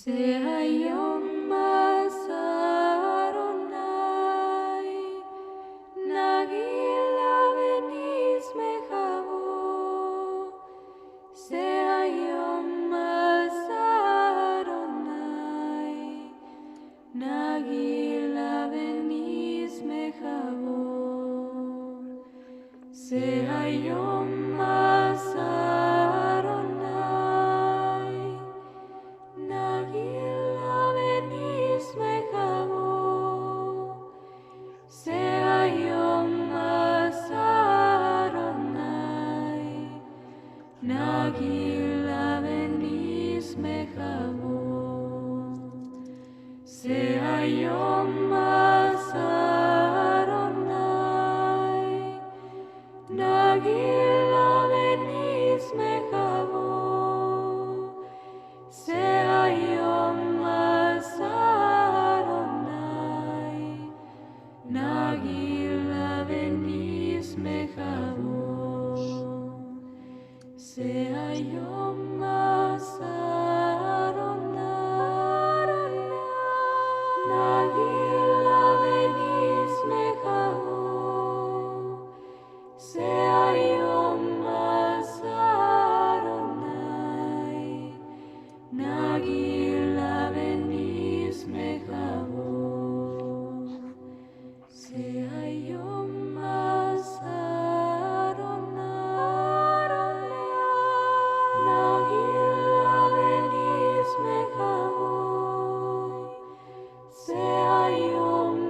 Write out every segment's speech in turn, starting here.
שהיום אדוני נגילה ונשמחה בו. שהיום אדוני נגילה ונשמחה בו. שהיום נגילה ונשמחה בו. שהיום אדוני נגילה ונשמחה בו. שהיום אדוני נגילה ונשמחה בו. שהיום אדוני נגילה ונשמחה בו. שהיום אדוני נגילה ונשמחה בו. שהיום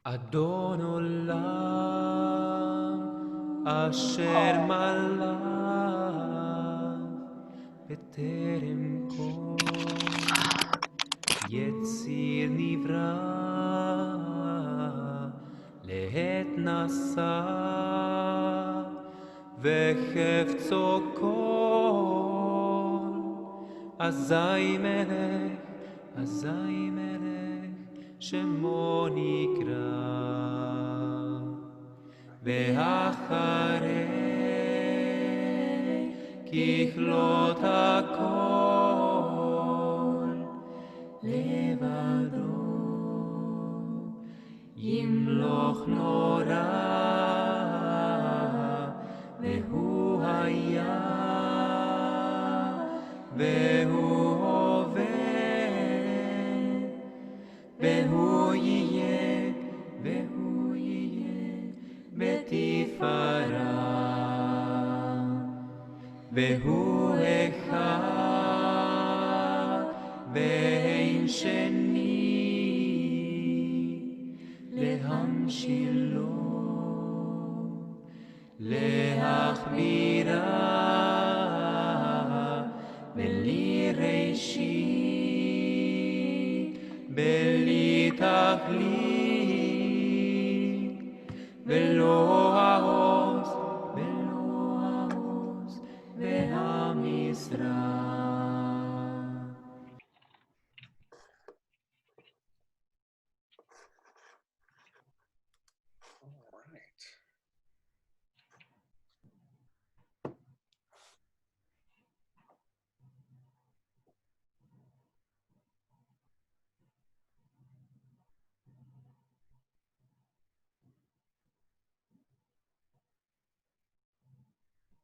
אדון עולם אשר מלך בטרם כל יציר נברא לעת נשא וחפצו כל אזי מלך שמו נקרא ואחרי ככלות הכל לבדו ימלוך נורא והוא היה והוא הווה והוא יהיה בתפארה והוא אחד ואין שני להמשילו להכבירה בלי ראשית בלי תכלית ולא העוז והמשרה.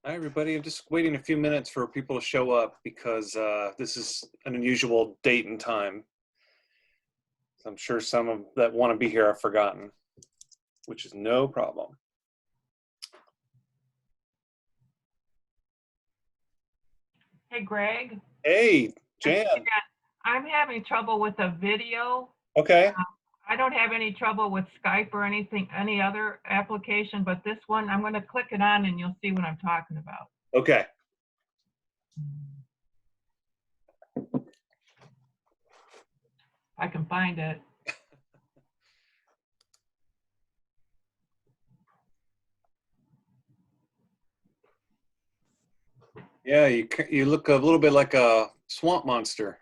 Hi, everybody. I'm just waiting a few minutes for people to show up because this is an unusual date and time. I'm sure some of that want to be here have forgotten, which is no problem. Hey, Greg. Hey, Jan. I'm having trouble with a video. Okay. I don't have any trouble with Skype or anything, any other application, but this one, I'm going to click it on and you'll see what I'm talking about. Okay. I can find it. Yeah, you look a little bit like a Swamp monster.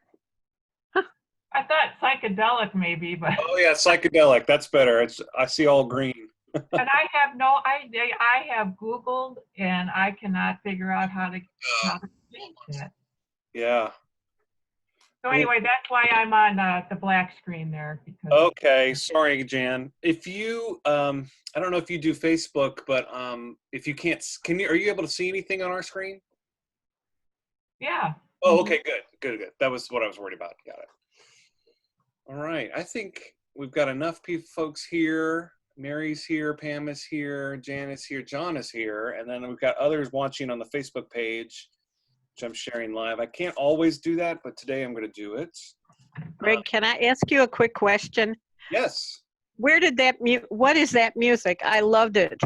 I thought psychedelic maybe, but Oh yeah, psychedelic. That's better. I see all green. and I have no idea. I have Googled and I cannot figure out how to fix it. Yeah. So anyway, that's why I'm on the black screen there because Okay, sorry, Jan. If you, I don't know if you do Facebook, but if you can't, are you able to see anything on our screen? yeah. Oh, okay, good. That was what I was worried about. Got it. All right, I think we've got enough folks here. Mary's here, Pam is here, Jan is here, John is here, and then we've got others watching on the Facebook page, which I'm sharing live. I can't always do that, but today I'm going to do it. Greg, can I ask you a quick question? Yes. Where did that what is that music? I loved it.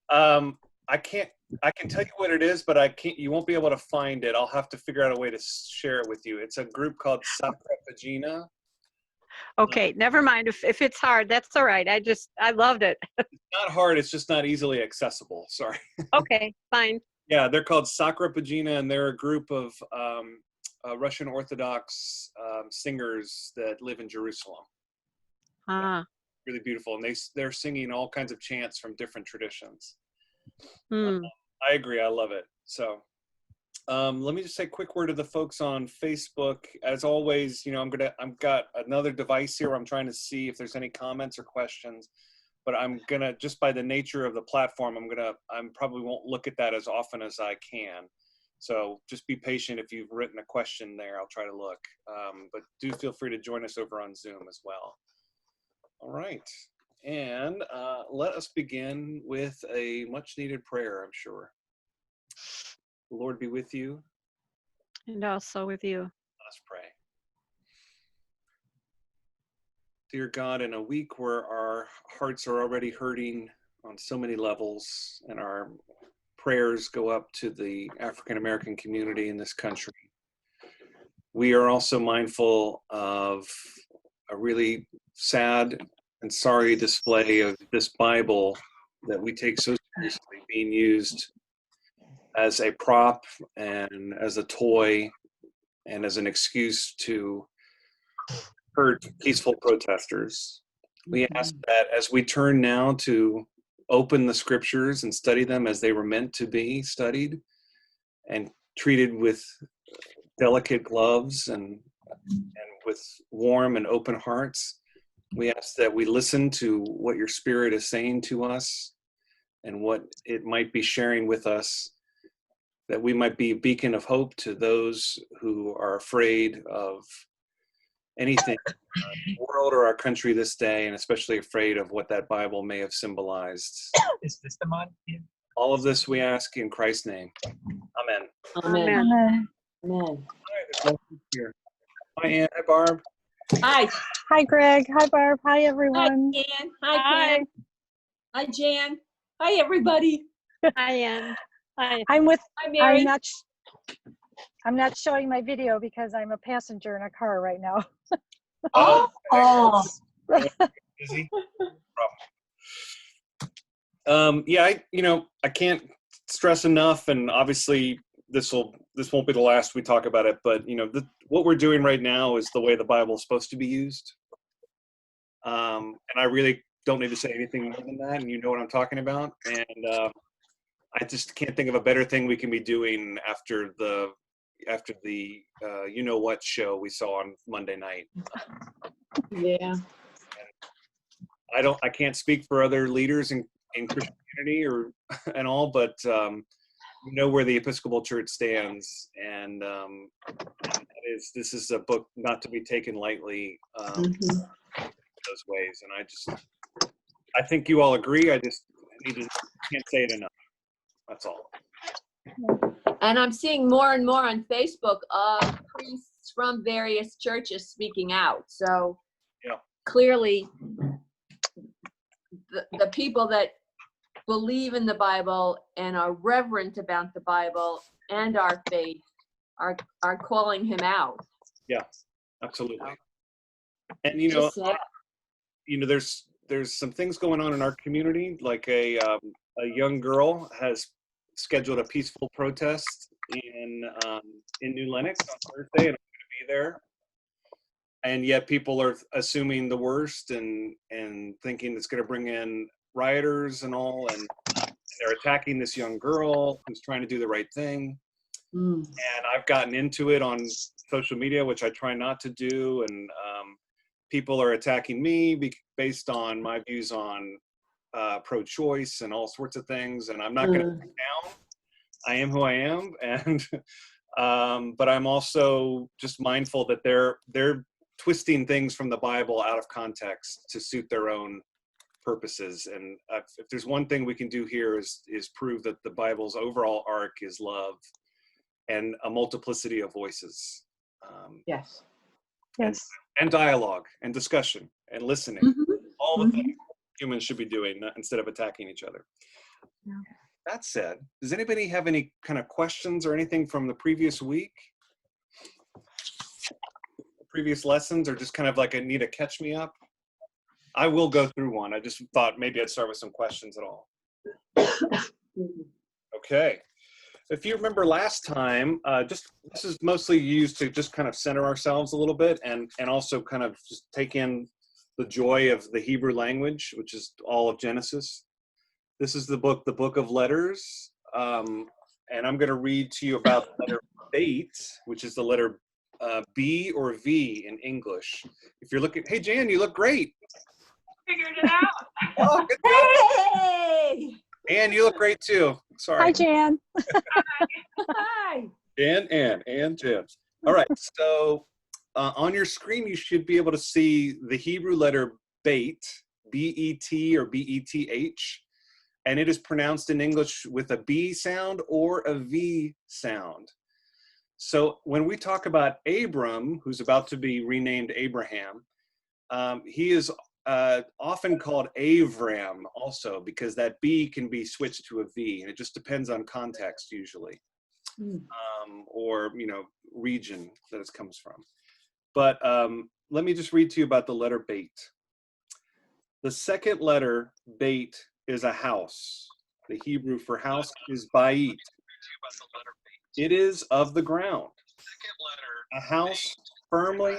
I can tell you what it is, but you won't be able to find it. I'll have to figure out a way to share it with you. It's a group called Sacra Pagina. Okay, never mind. If it's hard, that's all right. I loved it. It's not hard, it's just not easily accessible. Sorry. Okay, fine. Yeah, they're called Sacra Pagina, and they're a group of Russian Orthodox singers that live in Jerusalem. Really beautiful, and they're singing all kinds of chants from different traditions. I agree, I love it. So let me just say a quick word to the folks on Facebook. As always, I've got another device here where I'm trying to see if there's any comments or questions, but I'm gonna, just by the nature of the platform, I probably won't look at that as often as I can. So just be patient. If you've written a question there, I'll try to look, but do feel free to join us over on Zoom as well. All right, and let us begin with a much needed prayer, I'm sure. The Lord be with you. And also with you. Let us pray. Dear God, in a week where our hearts are already hurting on so many levels and our prayers go up to the African American community in this country, we are also mindful of a really sad and sorry display of this Bible that we take so seriously being used as a prop and as a toy and as an excuse to hurt peaceful protesters. We ask that as we turn now to open the scriptures and study them as they were meant to be studied and treated with delicate gloves and with warm and open hearts, we ask that we listen to what your Spirit is saying to us and what it might be sharing with us, that we might be a beacon of hope to those who are afraid of anything in the world or our country this day, and especially afraid of what that Bible may have symbolized. Is this the mod? Yeah. All of this we ask in Christ's name. Amen. Amen. Amen. Here. Hi, Ann. Hi, Barb. Hi. Hi, Greg. Hi, Barb. Hi, Hi, everyone. Jan. Hi, Pam. Hi, Jan. Hi, everybody. Hi, Ann. Hi. Hi, Mary. I'm not showing my video because I'm a passenger in a car right now. Oh. Busy. Yeah, I can't stress enough, and obviously this won't be the last we talk about it, but what we're doing right now is the way the Bible is supposed to be used. And I really don't need to say anything more than that, and you know what I'm talking about. And I just can't think of a better thing we can be doing after the you know what show we saw on Monday night. Yeah. I can't speak for other leaders in Christianity and all, but you know where the Episcopal Church stands, and this is a book not to be taken lightly in those ways. And I think you all agree. I just can't say it enough. That's all. And I'm seeing more and more on Facebook of priests from various churches speaking out. So yeah. Clearly the people that believe in the Bible and are reverent about the Bible and our faith are calling him out. Yeah, absolutely. And there's some things going on in our community, like a young girl has scheduled a peaceful protest in New Lenox on Thursday, and I'm going to be there. And yet people are assuming the worst and thinking it's going to bring in rioters and all, and they're attacking this young girl who's trying to do the right thing. And I've gotten into it on social media, which I try not to do, and people are attacking me based on my views on pro-choice and all sorts of things, and I'm not going to back down. I am who I am, and but I'm also just mindful that they're twisting things from the Bible out of context to suit their own purposes. And if there's one thing we can do here is prove that the Bible's overall arc is love and a multiplicity of voices. Yes. Yes. And dialogue and discussion and listening. All the things humans should be doing instead of attacking each other. Yeah. That said, does anybody have any kind of questions or anything from the previous week? Previous lessons, or just kind of like I need a catch me up? I will go through one. I just thought maybe I'd start with some questions at all. Okay. If you remember last time, this is mostly used to just kind of center ourselves a little bit and also kind of just take in the joy of the Hebrew language, which is all of Genesis. This is the book of letters. And I'm going to read to you about the letter Beit, which is the letter B or V in English. If you're looking, hey Jan, you look great. Figured it out. Oh, good job. Hey! Ann, you look great too. Sorry. Hi, Jan. Hi! And Jan. All right, so on your screen, you should be able to see the Hebrew letter Beit, B-E-T or B-E-T-H, and it is pronounced in English with a B sound or a V sound. So when we talk about Abram, who's about to be renamed Abraham, he is often called Avram also, because that B can be switched to a V, and it just depends on context usually, or region that it comes from. But let me just read to you about the letter Beit. The second letter, Beit, is a house. The Hebrew for house is Bait. It is of the ground. A house firmly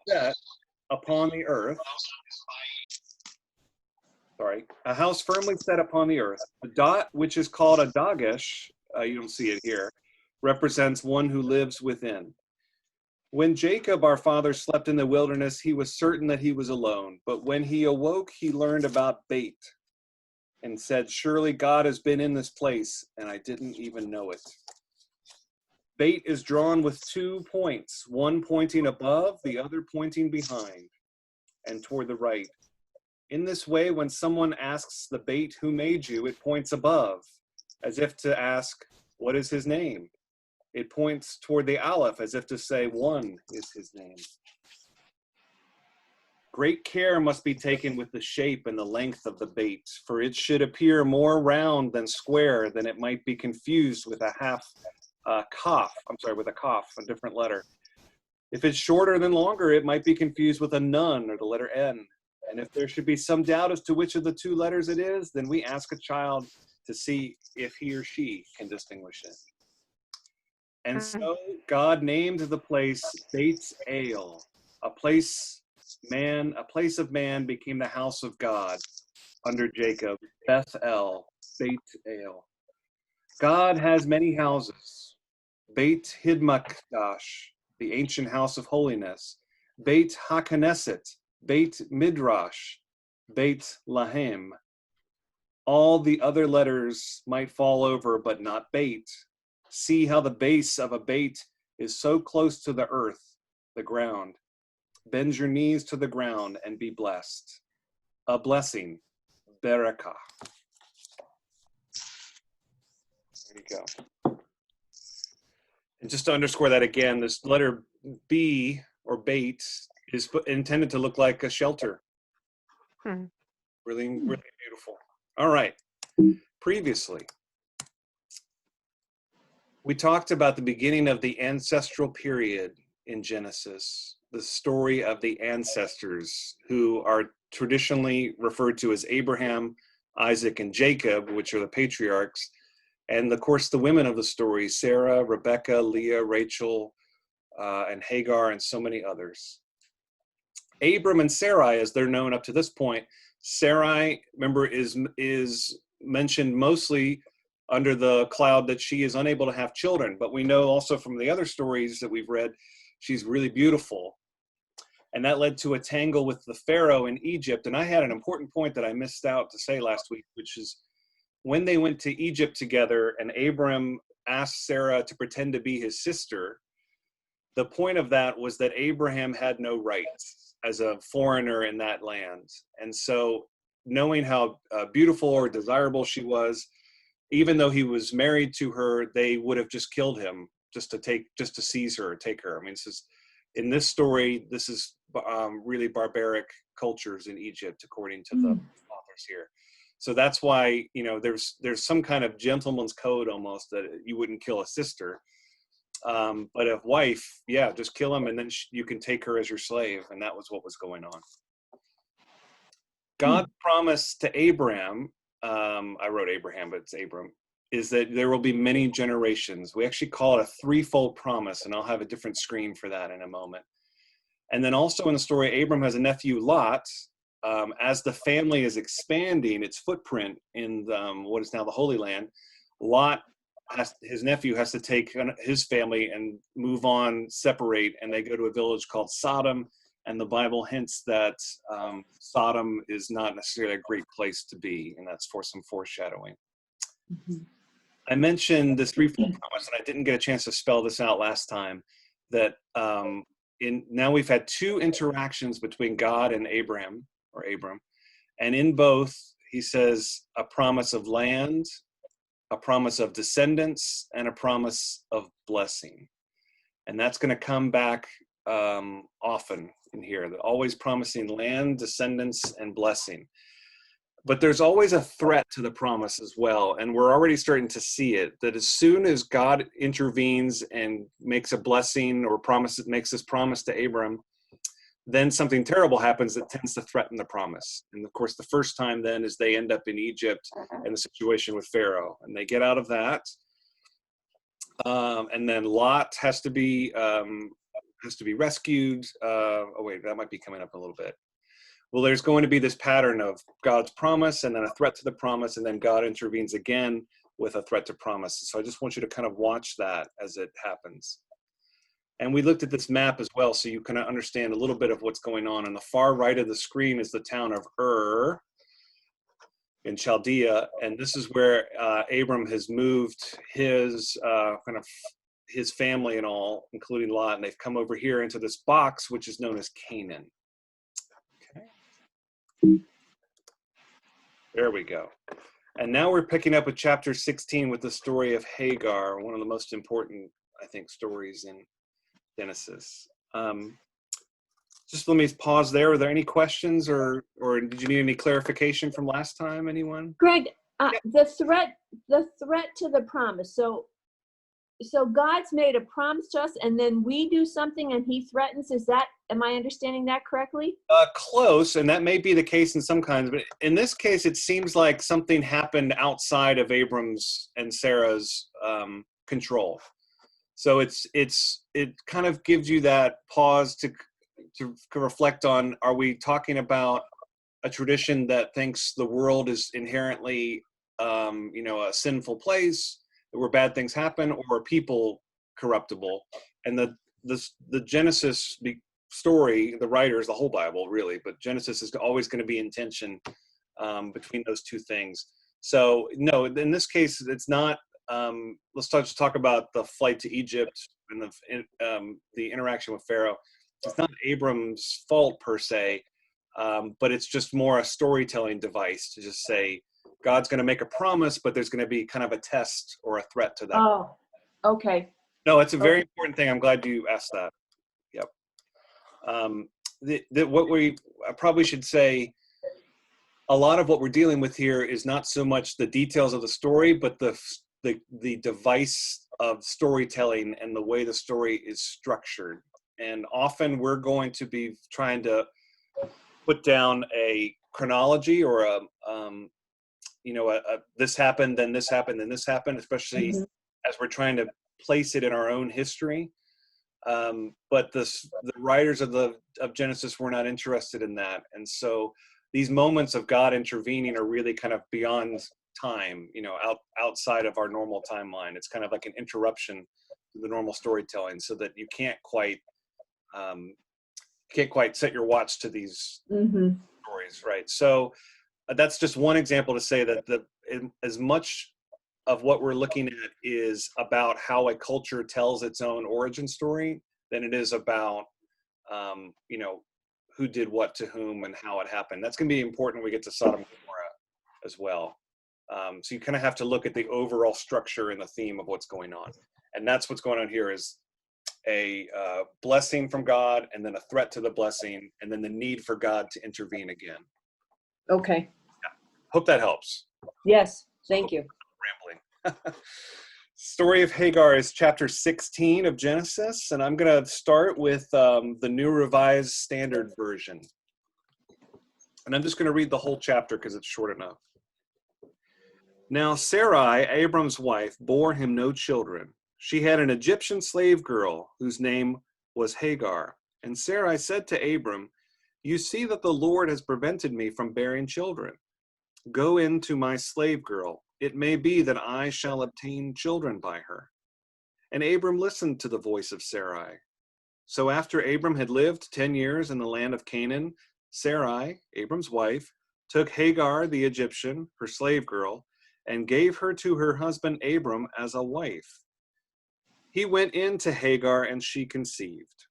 set upon the earth. A house firmly set upon the earth. The dot, which is called a dagesh, you don't see it here, represents one who lives within. When Jacob, our father, slept in the wilderness, he was certain that he was alone. But when he awoke, he learned about Beit and said, surely God has been in this place, and I didn't even know it. Beit is drawn with 2 points, one pointing above, the other pointing behind and toward the right. In this way, when someone asks the Beit, who made you, it points above, as if to ask, what is his name? It points toward the Aleph, as if to say, one is his name. Great care must be taken with the shape and the length of the Beit, for it should appear more round than square, than it might be confused with a kaf, a different letter. If it's shorter than longer, it might be confused with a nun or the letter N. And if there should be some doubt as to which of the 2 letters it is, then we ask a child to see if he or she can distinguish it. And so God named the place Beit El, a place of man became the house of God under Jacob, Beth El, Beit El. God has many houses. Beit Hidmakdash, the ancient house of holiness. Beit HaKnesset, Beit Midrash, Beit Lahem. All the other letters might fall over, but not Beit. See how the base of a Beit is so close to the earth, the ground. Bend your knees to the ground and be blessed. A blessing, Barakah. There you go. And just to underscore that again, this letter B or Beit is intended to look like a shelter. Really, really beautiful. All right. Previously, we talked about the beginning of the ancestral period in Genesis, the story of the ancestors who are traditionally referred to as Abraham, Isaac, and Jacob, which are the patriarchs. And of course, the women of the story, Sarah, Rebecca, Leah, Rachel, and Hagar, and so many others. Abram and Sarai, as they're known up to this point, Sarai, remember, is mentioned mostly under the cloud that she is unable to have children. But we know also from the other stories that we've read, she's really beautiful. And that led to a tangle with the Pharaoh in Egypt. And I had an important point that I missed out to say last week, which is when they went to Egypt together and Abram asked Sarah to pretend to be his sister, the point of that was that Abraham had no rights as a foreigner in that land. And so knowing how beautiful or desirable she was, even though he was married to her, they would have just killed him just to seize her or take her. I mean, in this story, this is really barbaric cultures in Egypt, according to the authors here. So that's why, you know, there's some kind of gentleman's code almost that you wouldn't kill a sister. But a wife, yeah, just kill him and then you can take her as your slave. And that was what was going on. God's promise to Abraham, I wrote Abraham, but it's Abram, is that there will be many generations. We actually call it a threefold promise, and I'll have a different screen for that in a moment. And then also in the story, Abram has a nephew, Lot. As the family is expanding its footprint in what is now the Holy Land, Lot, his nephew, has to take his family and move on, separate, and they go to a village called Sodom. And the Bible hints that Sodom is not necessarily a great place to be, and that's for some foreshadowing. I mentioned this threefold promise, and I didn't get a chance to spell this out last time, that now we've had two interactions between God and Abram, and in both, he says a promise of land, a promise of descendants, and a promise of blessing. And that's going to come back often in here, always promising land, descendants, and blessing. But there's always a threat to the promise as well, and we're already starting to see it, that as soon as God intervenes and makes a blessing or makes this promise to Abram, then something terrible happens that tends to threaten the promise. And of course, the first time then is they end up in Egypt and the situation with Pharaoh, and they get out of that. And then Lot has to be rescued. Oh wait, that might be coming up a little bit. Well, there's going to be this pattern of God's promise and then a threat to the promise, and then God intervenes again with a threat to promise. So I just want you to kind of watch that as it happens. And we looked at this map as well, so you can understand a little bit of what's going on. On the far right of the screen is the town of Ur in Chaldea, and this is where Abram has moved his his family and all, including Lot, and they've come over here into this box, which is known as Canaan. Okay. There we go. And now we're picking up with chapter 16 with the story of Hagar, one of the most important, I think, stories in Genesis. Just let me pause there. Are there any questions or did you need any clarification from last time, anyone? Greg, the threat to the promise. So God's made a promise to us, and then we do something, and He threatens. Am I understanding that correctly? Close, and that may be the case in some kinds, but in this case, it seems like something happened outside of Abram's and Sarah's control. So it kind of gives you that pause to reflect on: are we talking about a tradition that thinks the world is inherently, a sinful place, where bad things happen, or are people corruptible? And the Genesis story, the writers, the whole Bible really, but Genesis is always going to be in tension between those two things. So no, in this case, it's not. Let's just talk about the flight to Egypt and the interaction with Pharaoh. It's not Abram's fault per se, but it's just more a storytelling device to just say, God's going to make a promise, but there's going to be kind of a test or a threat to that. Oh, okay. No, it's a very important thing. I'm glad you asked that. Yep. I probably should say, a lot of what we're dealing with here is not so much the details of the story, but the device of storytelling and the way the story is structured. And often we're going to be trying to put down a chronology or this happened, then this happened, then this happened, especially as we're trying to place it in our own history. But the writers of Genesis were not interested in that. And so these moments of God intervening are really kind of beyond time, outside of our normal timeline. It's kind of like an interruption to the normal storytelling, so that you can't quite set your watch to these stories, right? So that's just one example to say that as much of what we're looking at is about how a culture tells its own origin story than it is about who did what to whom and how it happened. That's going to be important when we get to Sodom and Gomorrah as well. So you kind of have to look at the overall structure and the theme of what's going on. And that's what's going on here, is a blessing from God, and then a threat to the blessing, and then the need for God to intervene again. Okay. Hope that helps. Yes. Thank you. Rambling. Story of Hagar is chapter 16 of Genesis, and I'm going to start with the New Revised Standard Version. And I'm just going to read the whole chapter because it's short enough. Now Sarai, Abram's wife, bore him no children. She had an Egyptian slave girl whose name was Hagar. And Sarai said to Abram, "You see that the Lord has prevented me from bearing children. Go in to my slave girl. It may be that I shall obtain children by her." And Abram listened to the voice of Sarai. So after Abram had lived 10 years in the land of Canaan, Sarai, Abram's wife, took Hagar the Egyptian, her slave girl, and gave her to her husband Abram as a wife. He went in to Hagar, and she conceived.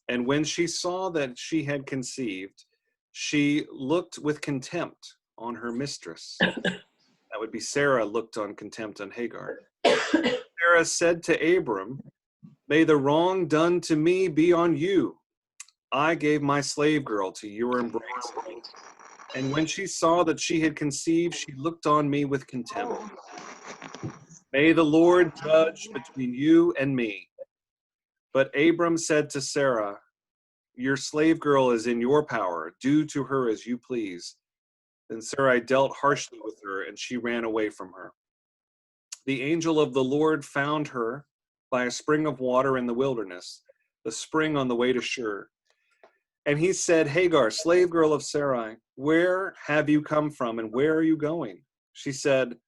And when she saw that she had conceived, she looked with contempt on her mistress. That would be Sarah looked on contempt on Hagar. Sarah said to Abram, "May the wrong done to me be on you. I gave my slave girl to your embrace. And when she saw that she had conceived, she looked on me with contempt. May the Lord judge between you and me." But Abram said to Sarah, "Your slave girl is in your power. Do to her as you please." Then Sarai dealt harshly with her, and she ran away from her. The angel of the Lord found her by a spring of water in the wilderness, the spring on the way to Shur. And he said, "Hagar, slave girl of Sarai, where have you come from, and where are you going?" She said,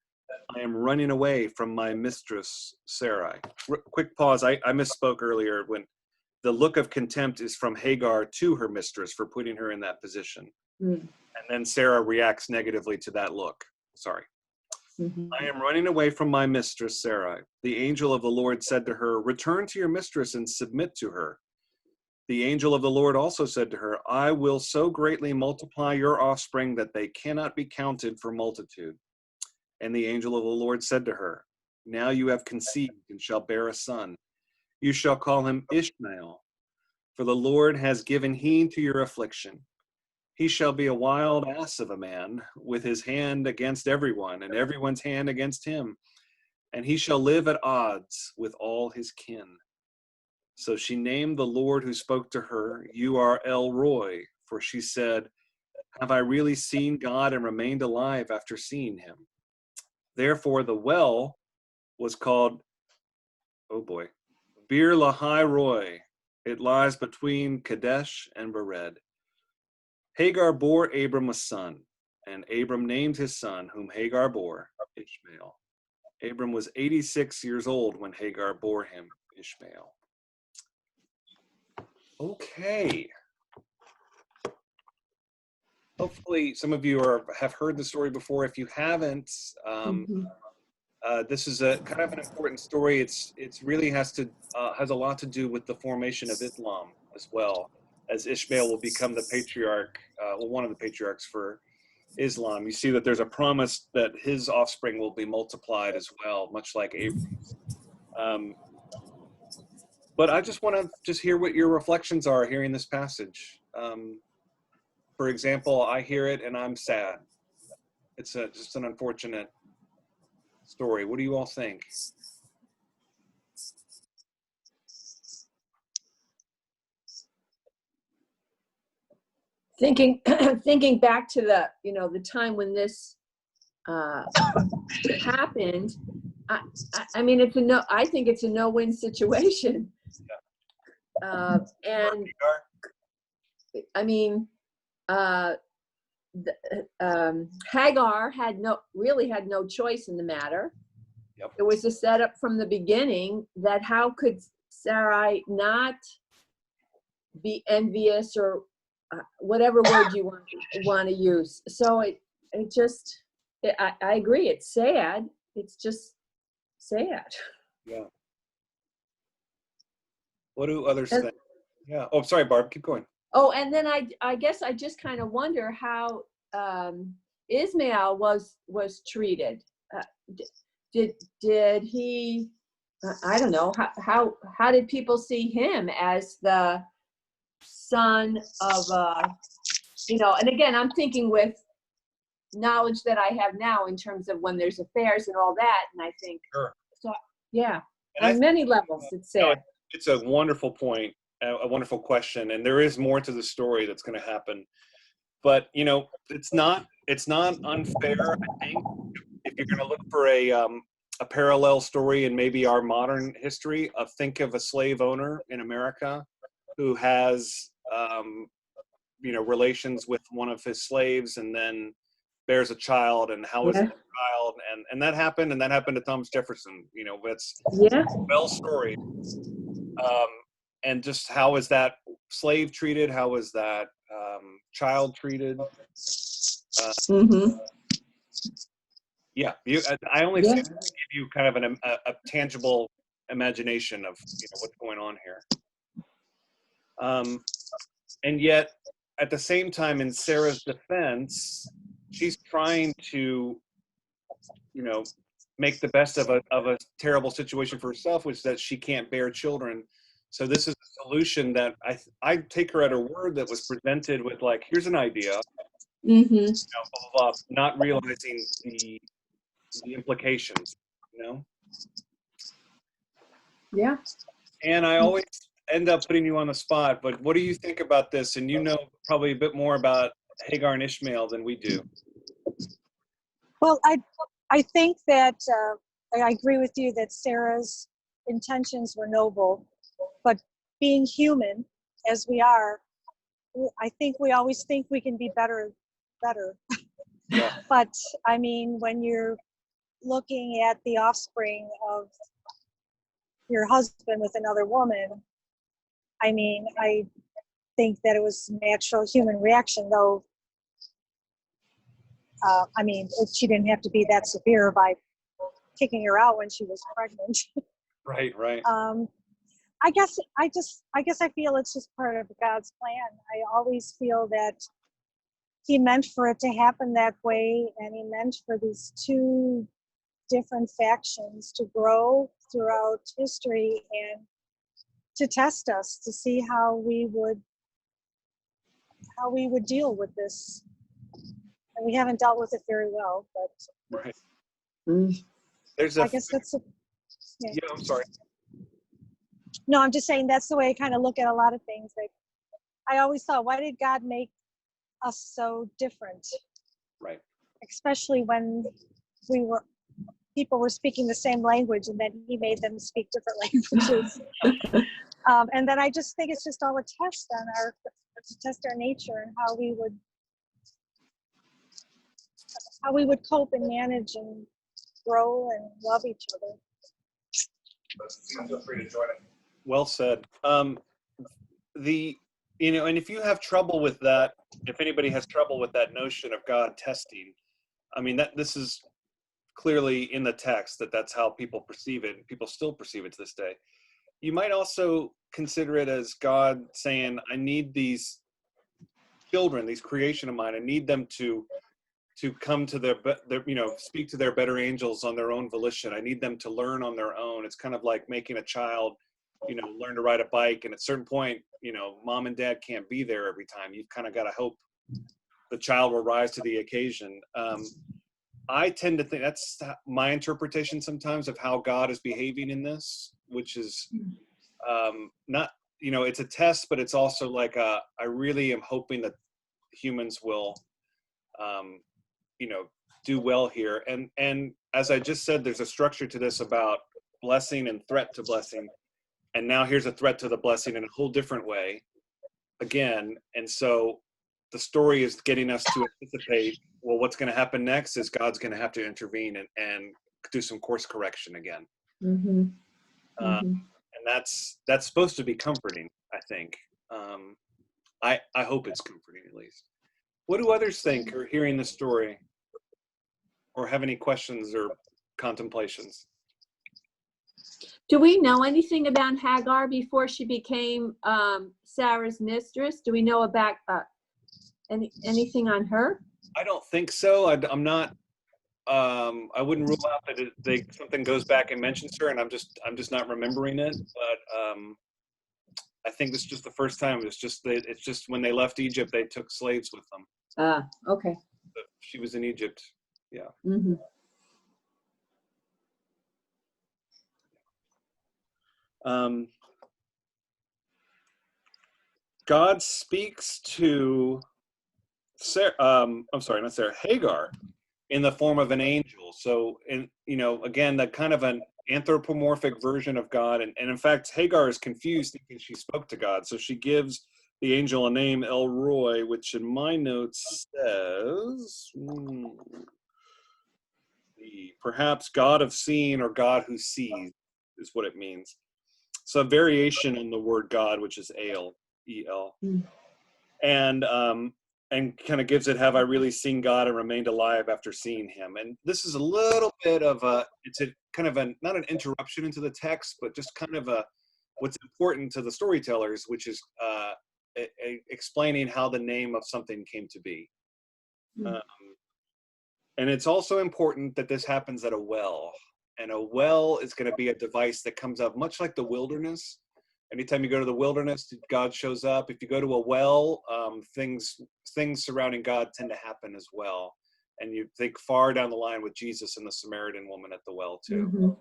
"I am running away from my mistress Sarai." Quick pause. I misspoke earlier. When the look of contempt is from Hagar to her mistress for putting her in that position. And then Sarah reacts negatively to that look. Sorry. "I am running away from my mistress Sarai." The angel of the Lord said to her, "Return to your mistress and submit to her." The angel of the Lord also said to her, "I will so greatly multiply your offspring that they cannot be counted for multitude." And the angel of the Lord said to her, "Now you have conceived and shall bear a son. You shall call him Ishmael, for the Lord has given heed to your affliction. He shall be a wild ass of a man, with his hand against everyone, and everyone's hand against him. And he shall live at odds with all his kin." So she named the Lord who spoke to her, "You are El Roi," for she said, "Have I really seen God and remained alive after seeing him?" Therefore the well was called, Bir Lahai Roi. It lies between Kadesh and Bered. Hagar bore Abram a son, and Abram named his son, whom Hagar bore, Ishmael. Abram was 86 years old when Hagar bore him Ishmael. Okay. Hopefully some of you have heard the story before. If you haven't, this is a kind of an important story. It's really has a lot to do with the formation of Islam as well, as Ishmael will become the patriarch, one of the patriarchs for Islam. You see that there's a promise that his offspring will be multiplied as well, much like Abraham's. But I just want to hear what your reflections are hearing this passage. For example, I hear it and I'm sad. It's just an unfortunate story. What do you all think? Thinking back to the time when this uh, happened, I mean, it's a no. I think it's a no-win situation. And I mean, Hagar really had no choice in the matter. Yep. It was a setup from the beginning that how could Sarai not be envious or whatever word you want to use. So I agree. It's sad. It's just sad. Yeah. What do others And- think? Yeah. Oh, sorry, Barb. Keep going. Oh, and then I guess I just kind of wonder how Ismail was treated. Did he? I don't know. How did people see him as the son of and again, I'm thinking with knowledge that I have now in terms of when there's affairs and all that, and I think Sure. so. Yeah, And I on many levels, it's sad. No, it's a wonderful point, a wonderful question, and there is more to the story that's going to happen. But it's not unfair. I think if you're going to look for a parallel story in maybe our modern history, think of a slave owner in America who has relations with one of his slaves and then bears a child, and how is Yeah. that child, and that happened to Thomas Jefferson. It's Yeah. well storied. And just how is that slave treated? How is that child treated? Mm-hmm. Yeah, I only Yeah. say to give you kind of a tangible imagination of what's going on here. And yet, at the same time, in Sarah's defense, she's trying to, make the best of a terrible situation for herself, which is that she can't bear children. So this is a solution that I take her at her word that was presented with, like, here's an idea, Mm-hmm. blah, blah, blah, not realizing the implications, Yeah. And I always end up putting you on the spot, but what do you think about this? And probably a bit more about Hagar and Ishmael than we do. Well, I think that I agree with you that Sarah's intentions were noble, but being human as we are, I think we always think we can be better. Yeah. But I mean, when you're looking at the offspring of your husband with another woman, I mean, I think that it was natural human reaction, though. I mean, she didn't have to be that severe by kicking her out when she was pregnant. Right. I guess I feel it's just part of God's plan. I always feel that He meant for it to happen that way, and He meant for these two different factions to grow throughout history and to test us, to see how we would deal with this. And we haven't dealt with it very well, but Right. Mm. There's I guess that's yeah, I'm sorry. No, I'm just saying that's the way I kind of look at a lot of things. Like, I always thought, why did God make us so different? Right. Especially when people were speaking the same language, and then He made them speak different languages. And then I just think it's just all a test on to test our nature and how we would cope and manage and grow and love each other. Feel free to join it. Well said. And if you have trouble with that, if anybody has trouble with that notion of God testing, I mean, this is clearly in the text that's how people perceive it, and people still perceive it to this day. You might also consider it as God saying, I need these children, these creation of mine, I need them to come to their speak to their better angels on their own volition. I need them to learn on their own. It's kind of like making a child, learn to ride a bike. And at a certain point, mom and dad can't be there every time. You've kind of got to hope the child will rise to the occasion. I tend to think that's my interpretation sometimes of how God is behaving in this, which is not, it's a test, but it's also like I really am hoping that humans will, do well here. And as I just said, there's a structure to this about blessing and threat to blessing. And now here's a threat to the blessing in a whole different way again. And so the story is getting us to anticipate, well, what's going to happen next is God's going to have to intervene and do some course correction again. Mm-hmm. And that's supposed to be comforting, I think. I hope it's comforting, at least. What do others think or hearing the story, or have any questions or contemplations? Do we know anything about Hagar before she became Sarah's mistress? Do we know about anything on her? I don't think so. I'm not. I wouldn't rule out that something goes back and mentions her, and I'm just not remembering it. But I think this is just the first time. It's just when they left Egypt, they took slaves with them. Okay. But she was in Egypt. Yeah. Mm-hmm. God speaks to Sarah, I'm sorry, not Sarah, Hagar, in the form of an angel. So, again, that kind of an anthropomorphic version of God. And in fact, Hagar is confused thinking she spoke to God. So she gives the angel a name, El Roy, which in my notes says, perhaps God of seeing or God who sees is what it means. So a variation on the word God, which is El, E-L. And kind of gives it, have I really seen God and remained alive after seeing him? And this is a little bit of it's a kind of not an interruption into the text, but just kind of what's important to the storytellers, which is explaining how the name of something came to be. And it's also important that this happens at a well. And a well is going to be a device that comes up much like the wilderness. Anytime you go to the wilderness, God shows up. If you go to a well, things surrounding God tend to happen as well. And you think far down the line with Jesus and the Samaritan woman at the well too.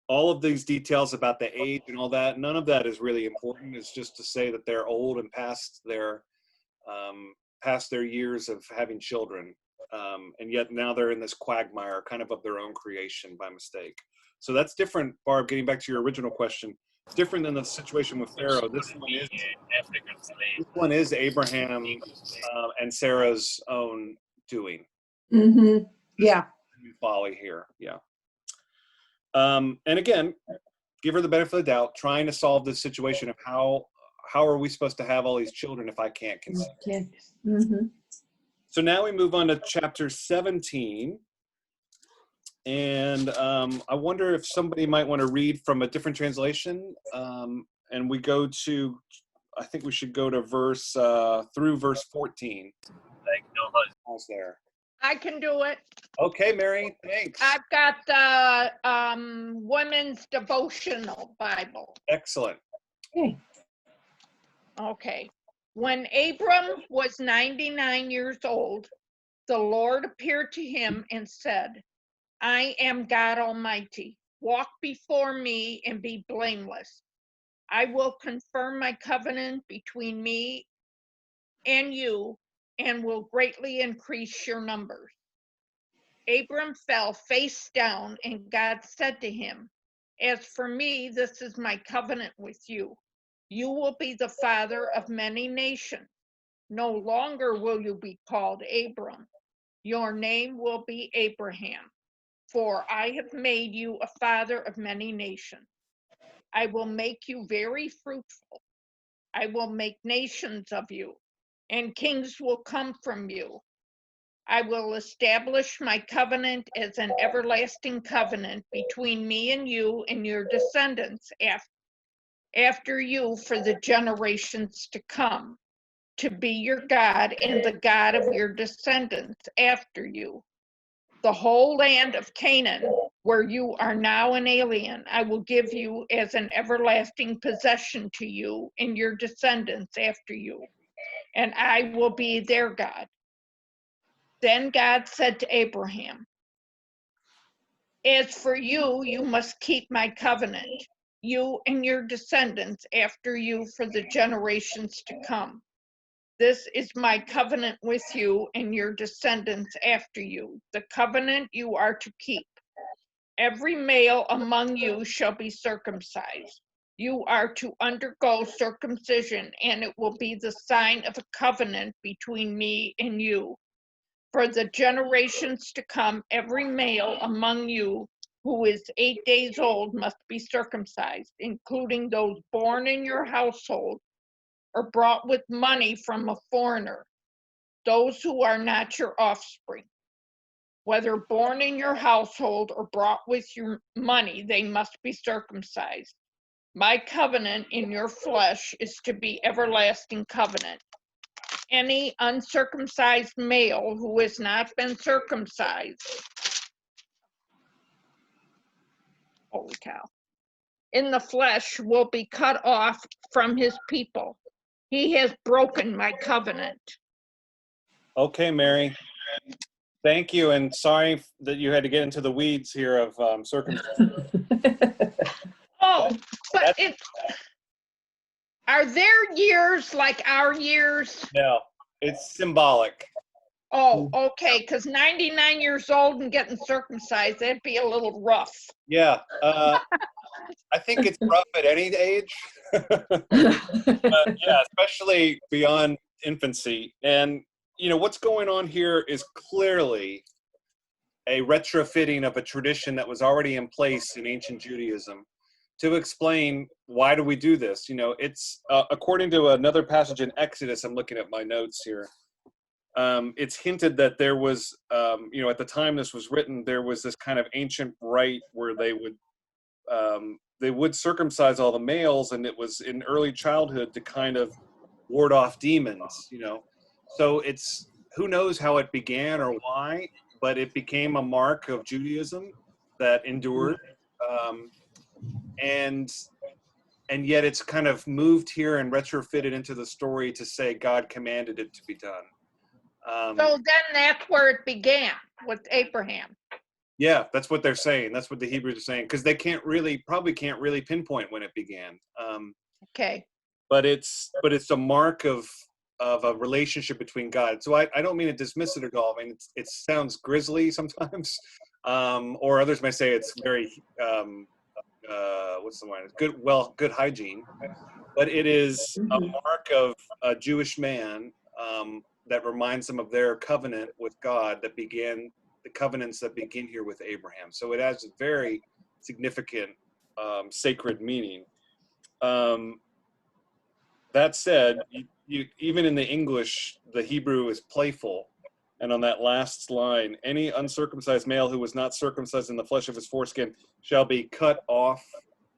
All of these details about the age and all that, none of that is really important. It's just to say that they're old and past their years of having children. And yet now they're in this quagmire kind of their own creation by mistake. So that's different, Barb, getting back to your original question, different than the situation with Pharaoh. This one is Abraham and Sarah's own doing. Yeah. Folly here, yeah. And again, give her the benefit of the doubt, trying to solve this situation of how are we supposed to have all these children if I can't conceive? So now we move on to chapter 17. And I wonder if somebody might want to read from a different translation. And we go to, I think we should go to through verse 14. How's there? I can do it. Okay, Mary, thanks. I've got the Women's Devotional Bible. Excellent. Okay. When Abram was 99 years old, the Lord appeared to him and said, I am God Almighty. Walk before me and be blameless. I will confirm my covenant between me and you and will greatly increase your numbers. Abram fell face down, and God said to him, as for me, this is my covenant with you. You will be the father of many nations. No longer will you be called Abram. Your name will be Abraham. For I have made you a father of many nations. I will make you very fruitful. I will make nations of you, and kings will come from you. I will establish my covenant as an everlasting covenant between me and you and your descendants after you for the generations to come, to be your God and the God of your descendants after you. The whole land of Canaan, where you are now an alien, I will give you as an everlasting possession to you and your descendants after you, and I will be their God. Then God said to Abraham, as for you, you must keep my covenant, you and your descendants after you for the generations to come. This is my covenant with you and your descendants after you, the covenant you are to keep. Every male among you shall be circumcised. You are to undergo circumcision, and it will be the sign of a covenant between me and you. For the generations to come, every male among you who is 8 days old must be circumcised, including those born in your household or brought with money from a foreigner, those who are not your offspring. Whether born in your household or brought with your money, they must be circumcised. My covenant in your flesh is to be everlasting covenant. Any uncircumcised male who has not been circumcised, holy cow, in the flesh will be cut off from his people. He has broken my covenant. Okay, Mary. Thank you, and sorry that you had to get into the weeds here of circumcision. Oh, but are their years like our years? No, it's symbolic. Oh, okay, because 99 years old and getting circumcised, that'd be a little rough. Yeah, I think it's rough at any age. Yeah, especially beyond infancy. And what's going on here is clearly a retrofitting of a tradition that was already in place in ancient Judaism to explain why do we do this. It's according to another passage in Exodus. I'm looking at my notes here. It's hinted that there was, at the time this was written, there was this kind of ancient rite where they would circumcise all the males, and it was in early childhood to kind of ward off demons. So it's, who knows how it began or why, but it became a mark of Judaism that endured, and yet it's kind of moved here and retrofitted into the story to say God commanded it to be done. So then that's where it began with Abraham. Yeah, that's what they're saying. That's what the Hebrews are saying, because they probably can't really pinpoint when it began. Okay. But it's a mark of a relationship between God. So I don't mean to dismiss it at all. I mean, it sounds grisly sometimes, or others may say it's very what's the word? Good hygiene. But it is a mark of a Jewish man that reminds them of their covenant with God that began, the covenants that begin here with Abraham. So it has a very significant sacred meaning. That said, you even in the English, the Hebrew is playful. And on that last line, any uncircumcised male who was not circumcised in the flesh of his foreskin shall be cut off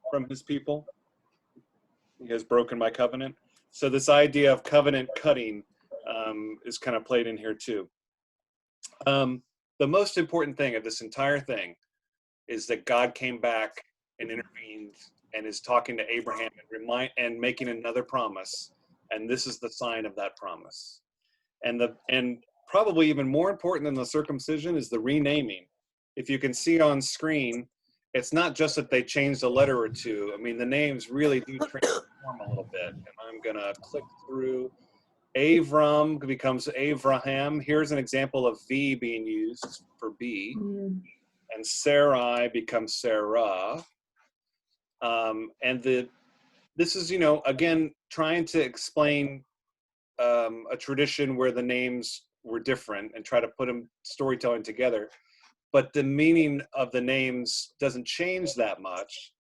from his people. He has broken my covenant. So this idea of covenant cutting is kind of played in here too. The most important thing of this entire thing is that God came back and intervened and is talking to Abraham and making another promise. And this is the sign of that promise. And probably even more important than the circumcision is the renaming. If you can see on screen, it's not just that they changed a letter or two. I mean, the names really do transform a little bit. And I'm going to click through. Avram becomes Avraham. Here's an example of V being used for B. And Sarai becomes Sarah. And this is, again, trying to explain a tradition where the names were different and try to put them storytelling together. But the meaning of the names doesn't change that much.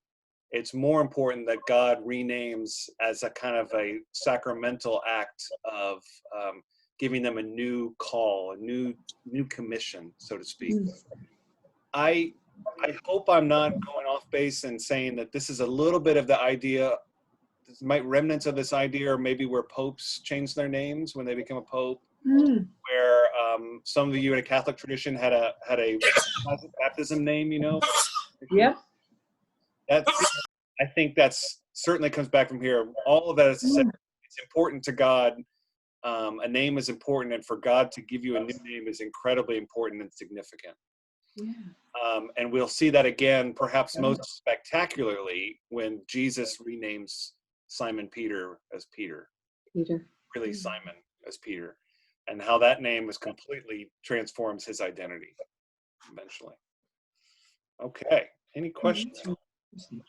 It's more important that God renames as a kind of a sacramental act of giving them a new call, a new commission, so to speak. I hope I'm not going off base and saying that this is a little bit of the idea, remnants of this idea, or maybe where popes change their names when they become a pope, where some of you in a Catholic tradition had a baptism name, Yep. I think that's certainly comes back from here. All of that is to say, it's important to God. A name is important, and for God to give you a new name is incredibly important and significant. Yeah. And we'll see that again, perhaps most spectacularly, when Jesus renames Simon Peter as Peter. Peter. Really Simon. as Peter, and how that name is completely transforms his identity eventually. Okay, any questions? Questions.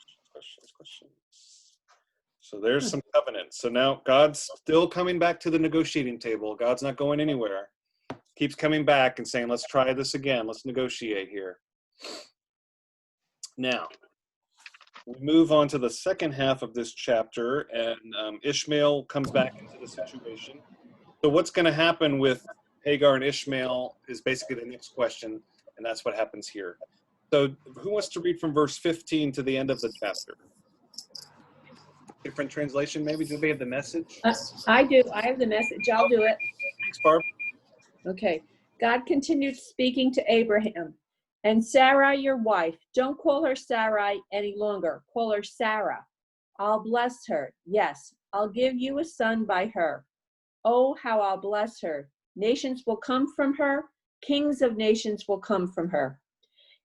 So there's some covenants. So now God's still coming back to the negotiating table. God's not going anywhere. Keeps coming back and saying, let's try this again. Let's negotiate here. Now, we move on to the second half of this chapter, and Ishmael comes back into the situation. So what's going to happen with Hagar and Ishmael is basically the next question, and that's what happens here. So who wants to read from verse 15 to the end of the chapter? Different translation, maybe? Do they have the message? I do. I have the message. I'll do it. Thanks, Barb. Okay. God continued speaking to Abraham. And Sarai, your wife, don't call her Sarai any longer. Call her Sarah. I'll bless her. Yes, I'll give you a son by her. Oh, how I'll bless her. Nations will come from her. Kings of nations will come from her.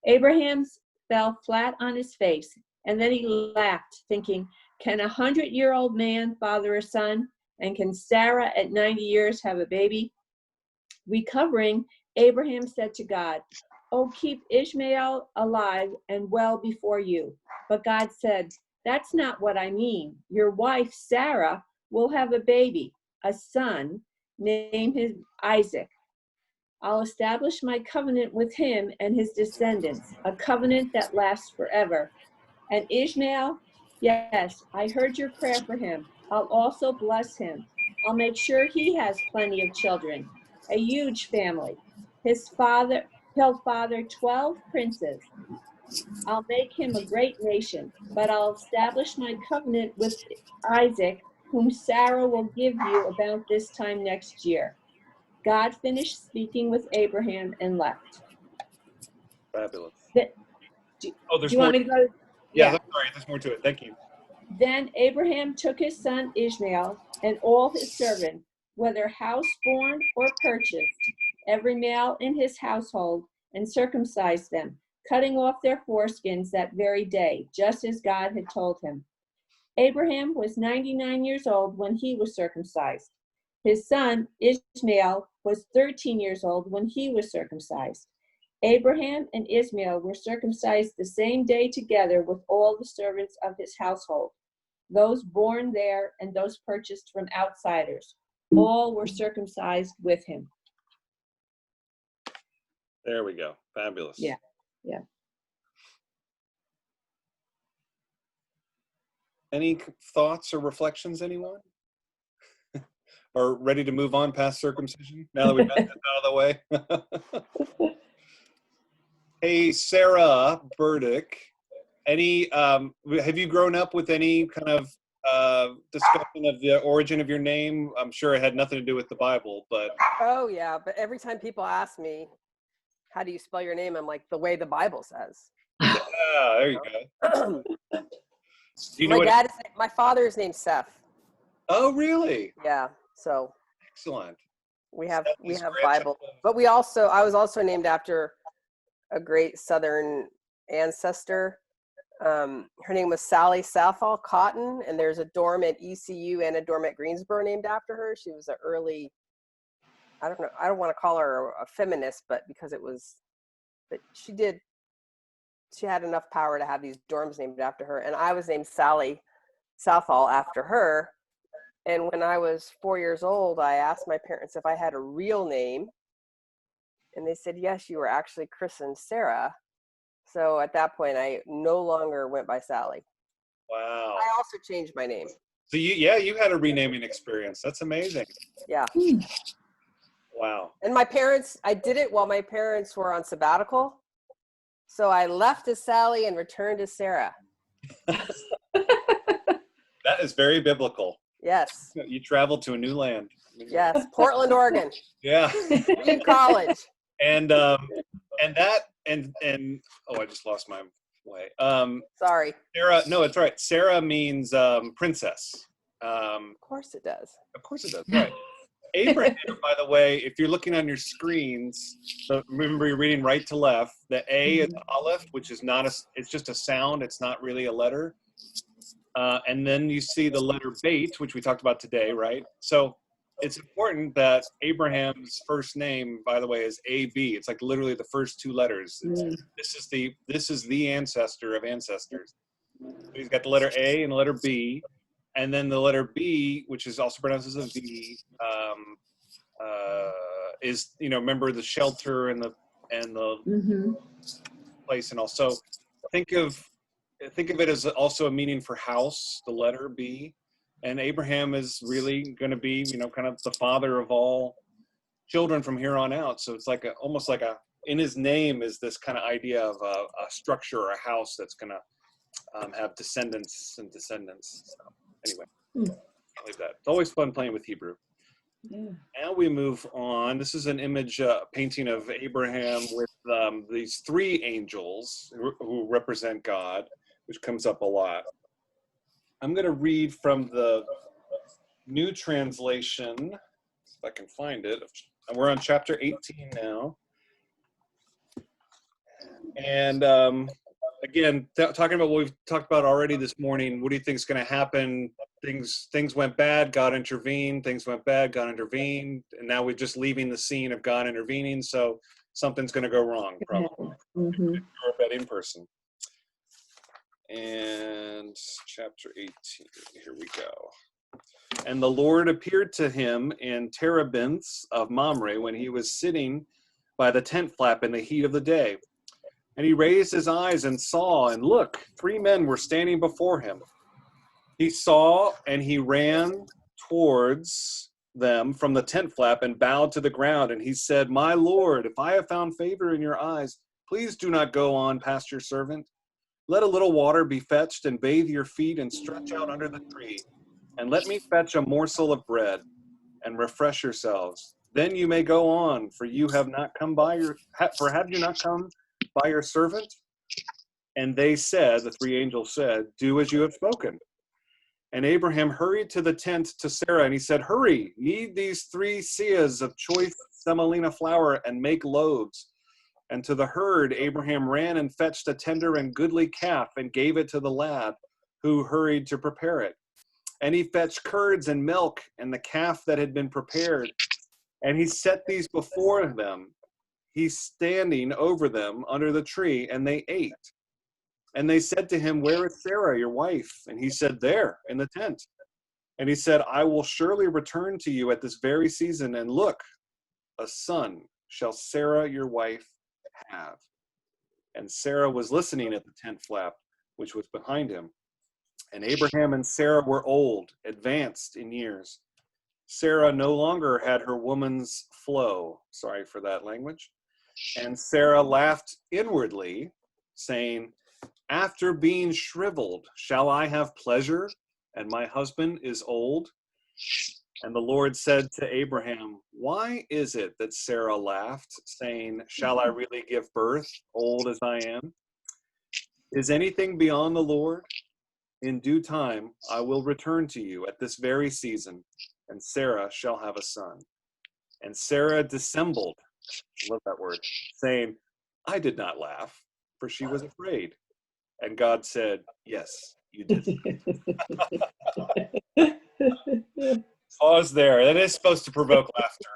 Abraham fell flat on his face, and then he laughed, thinking, can a 100-year-old man father a son? And can Sarah at 90 years have a baby? Recovering, Abraham said to God, oh, keep Ishmael alive and well before you. But God said, that's not what I mean. Your wife, Sarah, will have a baby, a son, name him Isaac. I'll establish my covenant with him and his descendants, a covenant that lasts forever. And Ishmael, yes, I heard your prayer for him. I'll also bless him. I'll make sure he has plenty of children, a huge family. He'll father 12 princes. I'll make him a great nation, but I'll establish my covenant with Isaac, whom Sarah will give you about this time next year. God finished speaking with Abraham and left. Fabulous. Do There's you more. want me to go? Yeah, sorry, there's more to it. Thank you. Then Abraham took his son Ishmael and all his servants, whether house-born or purchased, every male in his household, and circumcised them, cutting off their foreskins that very day, just as God had told him. Abraham was 99 years old when he was circumcised. His son Ishmael was 13 years old when he was circumcised. Abraham and Ishmael were circumcised the same day together with all the servants of his household, those born there and those purchased from outsiders. All were circumcised with him. There we go. Fabulous. Yeah. Any thoughts or reflections, anyone? Or ready to move on past circumcision now that we've got that out of the way? Hey, Sarah Burdick, have you grown up with any kind of discussion of the origin of your name? I'm sure it had nothing to do with the Bible, but. Oh, yeah. But every time people ask me, how do you spell your name? I'm like, the way the Bible says. Yeah, there you go. Do you know My father is named Seth. Oh, really? Yeah. So. Excellent. We have Bible, but I was also named after a great Southern ancestor. Her name was Sally Southall Cotton, and there's a dorm at ECU and a dorm at Greensboro named after her. She was an early, I don't want to call her a feminist, but she had enough power to have these dorms named after her. And I was named Sally Southall after her. And when I was 4 years old, I asked my parents if I had a real name. And they said, yes, you were actually christened Sarah. So at that point, I no longer went by Sally. Wow. I also changed my name. So you had a renaming experience. That's amazing. Yeah. Wow. And I did it while my parents were on sabbatical. So I left as Sally and returned as Sarah. That is very biblical. Yes. You traveled to a new land. Yes. Portland, Oregon. Yeah. Reed College. And I just lost my way. Sorry. Sarah, no, it's right. Sarah means princess. Of course it does. Of course it does, right. Abraham, by the way, if you're looking on your screens, so remember you're reading right to left, the A is aleph, which is it's just a sound, it's not really a letter. And then you see the letter bait, which we talked about today, right? So it's important that Abraham's first name, by the way, is AB. It's like literally the first two letters. This is the ancestor of ancestors. He's got the letter A and the letter B, and then the letter B, which is also pronounced as a V, is, you know, remember the shelter and the place, and also think of it as also a meaning for house, the letter B. And Abraham is really going to be, you know, kind of the father of all children from here on out. So it's like almost like in his name is this kind of idea of a structure or a house that's going to have descendants and descendants. So anyway, I'll leave that. It's always fun playing with Hebrew. Yeah. Now we move on. This is an image, painting of Abraham with these three angels who represent God, which comes up a lot. I'm going to read from the New Translation, if I can find it. We're on chapter 18 now. And again, talking about what we've talked about already this morning, what do you think is going to happen? Things went bad, God intervened. Things went bad, God intervened. And now we're just leaving the scene of God intervening, so something's going to go wrong, probably. You're a betting person. And chapter 18, here we go. And the Lord appeared to him in terebinths of Mamre when he was sitting by the tent flap in the heat of the day. And he raised his eyes and saw, and look, 3 men were standing before him. He saw, and he ran towards them from the tent flap and bowed to the ground. And he said, "My Lord, if I have found favor in your eyes, please do not go on past your servant. Let a little water be fetched and bathe your feet and stretch out under the tree. And let me fetch a morsel of bread and refresh yourselves. Then you may go on, for you have not come have you not come by your servant?" And they said, the 3 angels said, "Do as you have spoken." And Abraham hurried to the tent to Sarah, and he said, "Hurry, knead these 3 seahs of choice semolina flour and make loaves." And to the herd, Abraham ran and fetched a tender and goodly calf and gave it to the lad, who hurried to prepare it. And he fetched curds and milk and the calf that had been prepared. And he set these before them, he standing over them under the tree, and they ate. And they said to him, "Where is Sarah, your wife?" And he said, "There, in the tent." And he said, "I will surely return to you at this very season, and look, a son shall Sarah, your wife, have." And Sarah was listening at the tent flap, which was behind him. And Abraham and Sarah were old, advanced in years. Sarah no longer had her woman's flow. Sorry for that language. And Sarah laughed inwardly, saying, "After being shriveled, shall I have pleasure? And my husband is old." And the Lord said to Abraham, "Why is it that Sarah laughed, saying, 'Shall I really give birth, old as I am?' Is anything beyond the Lord? In due time, I will return to you at this very season, and Sarah shall have a son." And Sarah dissembled, I love that word, saying, "I did not laugh, for she was afraid." And God said, "Yes, you did." Pause there. That is supposed to provoke laughter.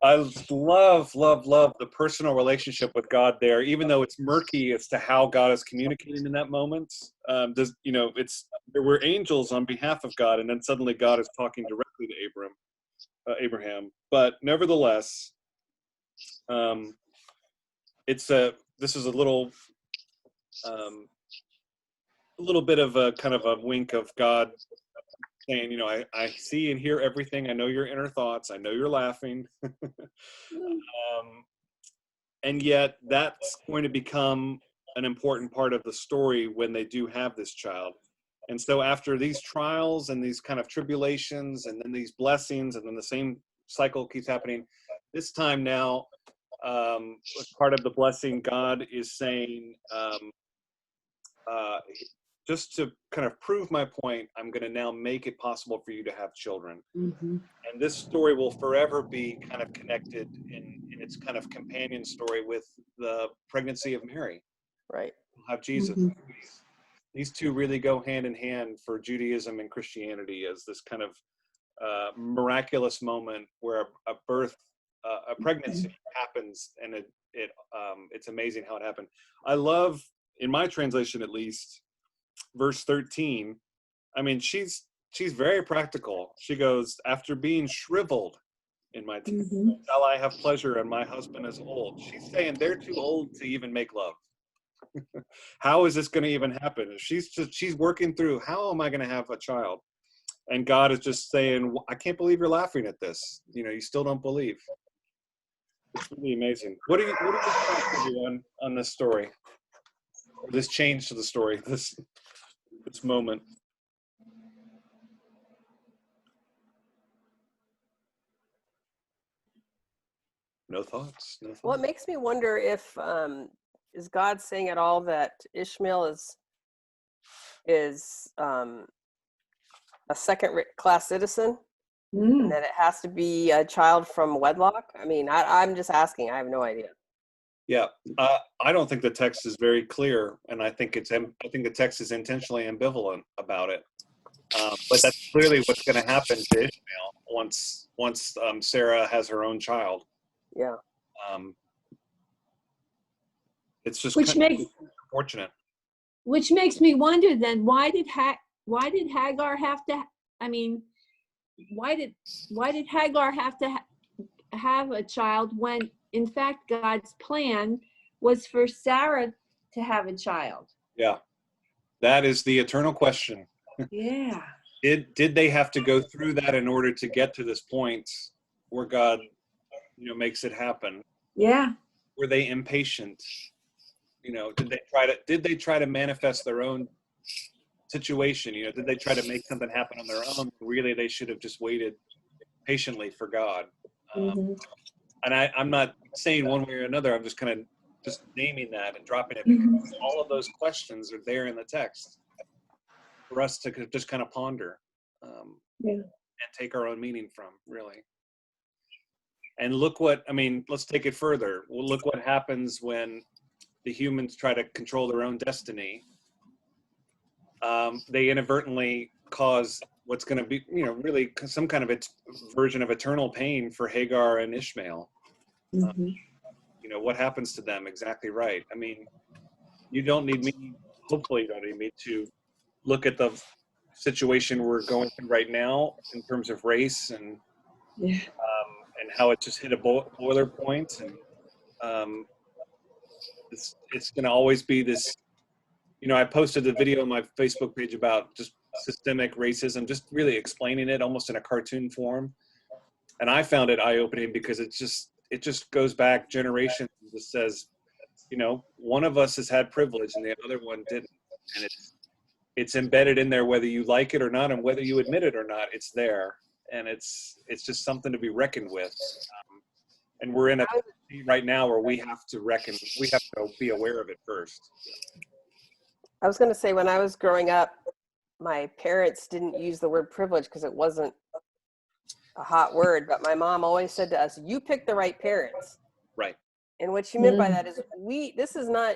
I love the personal relationship with God there, even though it's murky as to how God is communicating in that moment. There were angels on behalf of God, and then suddenly God is talking directly to Abraham. But nevertheless, this is a little bit of a kind of a wink of God saying, I see and hear everything. I know your inner thoughts. I know you're laughing. And yet that's going to become an important part of the story when they do have this child. And so after these trials and these kind of tribulations and then these blessings, and then the same cycle keeps happening, this time now, as part of the blessing, God is saying, just to kind of prove my point, I'm going to now make it possible for you to have children. Mm-hmm. And this story will forever be kind of connected in its kind of companion story with the pregnancy of Mary. Right. We'll have Jesus. Mm-hmm. These two really go hand in hand for Judaism and Christianity as this kind of miraculous moment where a birth, a pregnancy happens, and it's amazing how it happened. I love, in my translation at least, verse 13. I mean, she's very practical. She goes, after being shriveled in my shall I have pleasure and my husband is old. She's saying they're too old to even make love. How is this going to even happen? She's working through, how am I going to have a child? And God is just saying, I can't believe you're laughing at this. You still don't believe. It's really amazing. What do you think on this story? Or this change to the story, this moment? No thoughts. Well, it makes me wonder if is God saying at all that Ishmael is a second-class citizen, and that it has to be a child from wedlock? I mean, I'm just asking. I have no idea. Yeah, I don't think the text is very clear, and I think the text is intentionally ambivalent about it. But that's clearly what's going to happen to Ishmael once Sarah has her own child. Yeah. It's just unfortunate. Which makes me wonder then, why did Hagar have to? I mean, why did Hagar have to have a child when, in fact, God's plan was for Sarah to have a child? Yeah, that is the eternal question. Yeah. Did they have to go through that in order to get to this point where God, makes it happen? Yeah. Were they impatient? Did they try to manifest their own situation? Did they try to make something happen on their own? Really, they should have just waited patiently for God. And I'm not saying one way or another. I'm just kind of just naming that and dropping it, because all of those questions are there in the text for us to just kind of ponder and take our own meaning from, really. And let's take it further. Well, look what happens when the humans try to control their own destiny. They inadvertently cause what's going to be, really some kind of version of eternal pain for Hagar and Ishmael. What happens to them? Exactly right. I mean, hopefully you don't need me to look at the situation we're going through right now in terms of race and how it just hit a boiler point. And it's going to always be this, I posted the video on my Facebook page about just systemic racism, just really explaining it almost in a cartoon form. And I found it eye-opening because it just goes back generations and just says, one of us has had privilege and the other one didn't. And it's embedded in there whether you like it or not, and whether you admit it or not, it's there. And it's just something to be reckoned with. And we're in a state right now where we have to be aware of it first. I was going to say, when I was growing up, my parents didn't use the word privilege because it wasn't a hot word, but my mom always said to us, you pick the right parents. Right. And what she meant by that is this is not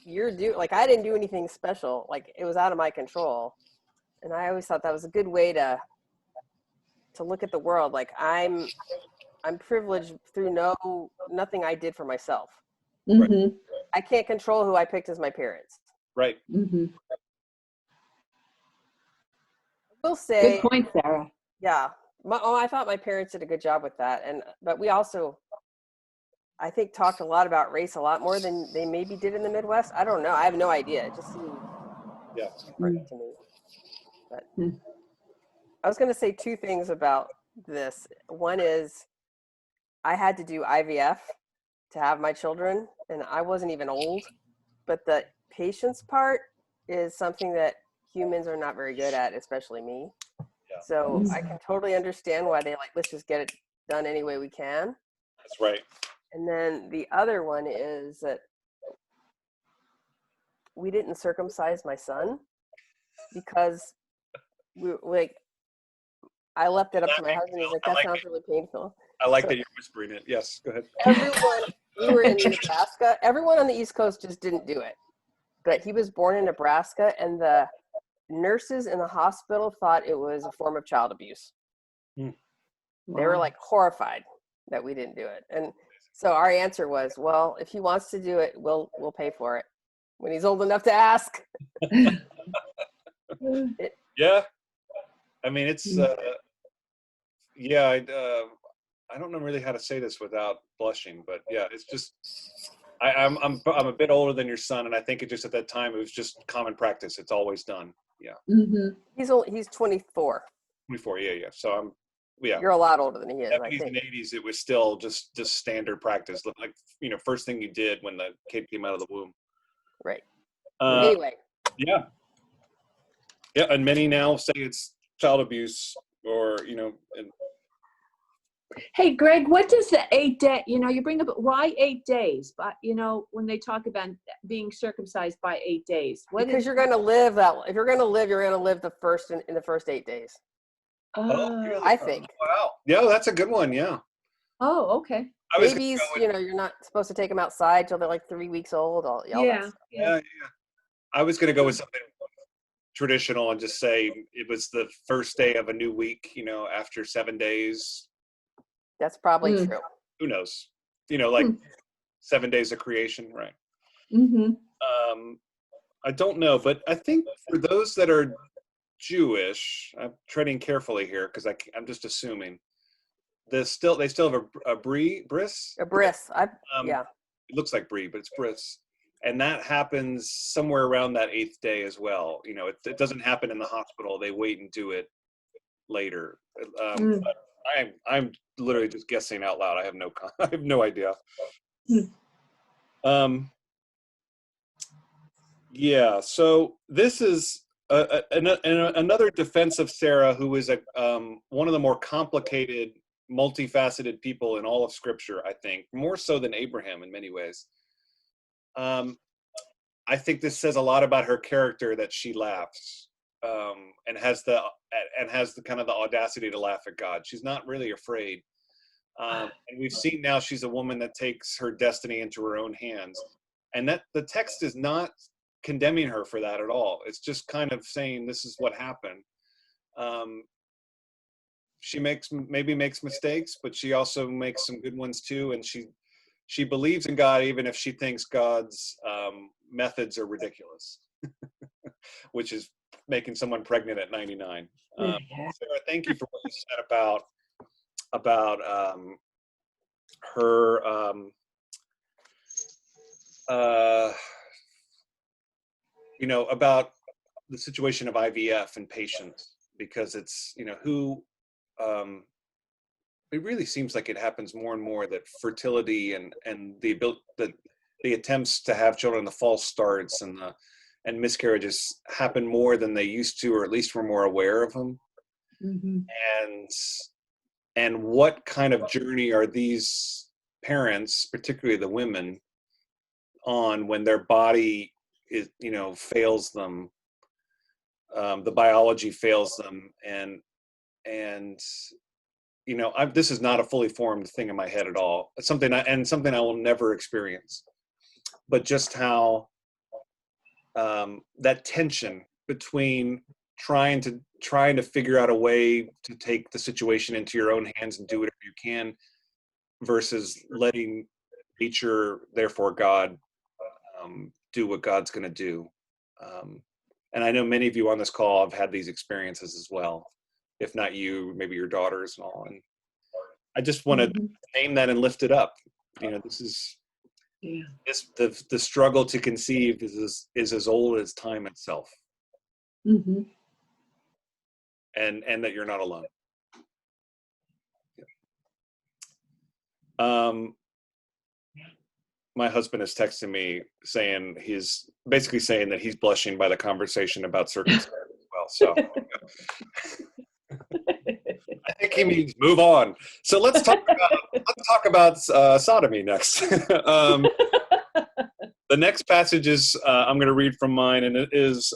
your like, I didn't do anything special. Like, it was out of my control. And I always thought that was a good way to look at the world. Like, I'm privileged through nothing I did for myself. Right. I can't control who I picked as my parents. Right. Mm-hmm. I will say, good point, Sarah. Yeah. I thought my parents did a good job with that. But we also, I think, talked a lot about race a lot more than they maybe did in the Midwest. I don't know. I have no idea. It just seemed different to me. But I was going to say two things about this. One is I had to do IVF to have my children, and I wasn't even old. But the patience part is something that humans are not very good at, especially me. Yeah. So I can totally understand why they let's just get it done any way we can. That's right. And then the other one is that we didn't circumcise my son because I left it up to my husband. He's like, that sounds really painful. I like that you're whispering it. Yes, go ahead. We were in Nebraska. Everyone on the East Coast just didn't do it. But he was born in Nebraska, and the nurses in the hospital thought it was a form of child abuse. Hmm. They were like horrified that we didn't do it. And so our answer was, well, if he wants to do it, we'll pay for it when he's old enough to ask. Yeah. I mean, it's, yeah, I don't know really how to say this without blushing, but yeah, it's just, I'm a bit older than your son, and I think it just at that time it was just common practice. It's always done. Yeah. He's 24. 24. Yeah, yeah. So yeah. You're a lot older than he is, I 70s think. and 80s, it was still just standard practice. Like, first thing you did when the kid came out of the womb. Right. Anyway. Yeah. Yeah, and many now say it's child abuse, or and Hey, Greg, what does the 8 day, you bring up, why 8 days? But, when they talk about being circumcised by 8 days. Because you're going to live if you're going to live, you're going to live in the first 8 days. really? I think. Wow. Yeah, that's a good one. Yeah. Oh, okay. Babies, you're not supposed to take them outside till they're like 3 weeks old. Yeah. I was going to go with something traditional and just say it was the first day of a new week, after 7 days. That's probably true. Who knows? 7 days of creation, right? I don't know, but I think for those that are Jewish, I'm treading carefully here because I'm just assuming they still have a bris. A bris. Yeah. It looks like brie, but it's bris, and that happens somewhere around that 8th day as well. It doesn't happen in the hospital. They wait and do it later. I'm literally just guessing out loud. I have no idea. Yeah. So this is another defense of Sarah, who is one of the more complicated, multifaceted people in all of Scripture. I think more so than Abraham in many ways. I think this says a lot about her character, that she laughs and has the kind of the audacity to laugh at God. She's not really afraid. And we've seen now she's a woman that takes her destiny into her own hands, and that the text is not condemning her for that at all. It's just kind of saying this is what happened. She maybe makes mistakes, but she also makes some good ones too, and she believes in God even if she thinks God's methods are ridiculous, which is making someone pregnant at 99. Sarah, thank you for what you said about her about the situation of IVF and patients, because it's it really seems like it happens more and more that fertility and the attempts to have children, the false starts and miscarriages happen more than they used to, or at least we're more aware of them. And what kind of journey are these parents, particularly the women, on when their body is, fails them, the biology fails them, and this is not a fully formed thing in my head at all. It's something I will never experience, but just how that tension between trying to figure out a way to take the situation into your own hands and do whatever you can, versus letting nature, therefore God, do what God's going to do. And I know many of you on this call have had these experiences as well. If not you, maybe your daughters and all. And I just want to name that and lift it up. This is the struggle to conceive is as old as time itself. And that you're not alone. My husband is texting me he's basically saying that he's blushing by the conversation about circumcision as well. So I think he means move on. So let's talk about sodomy next. The next passage is I'm going to read from mine, and it is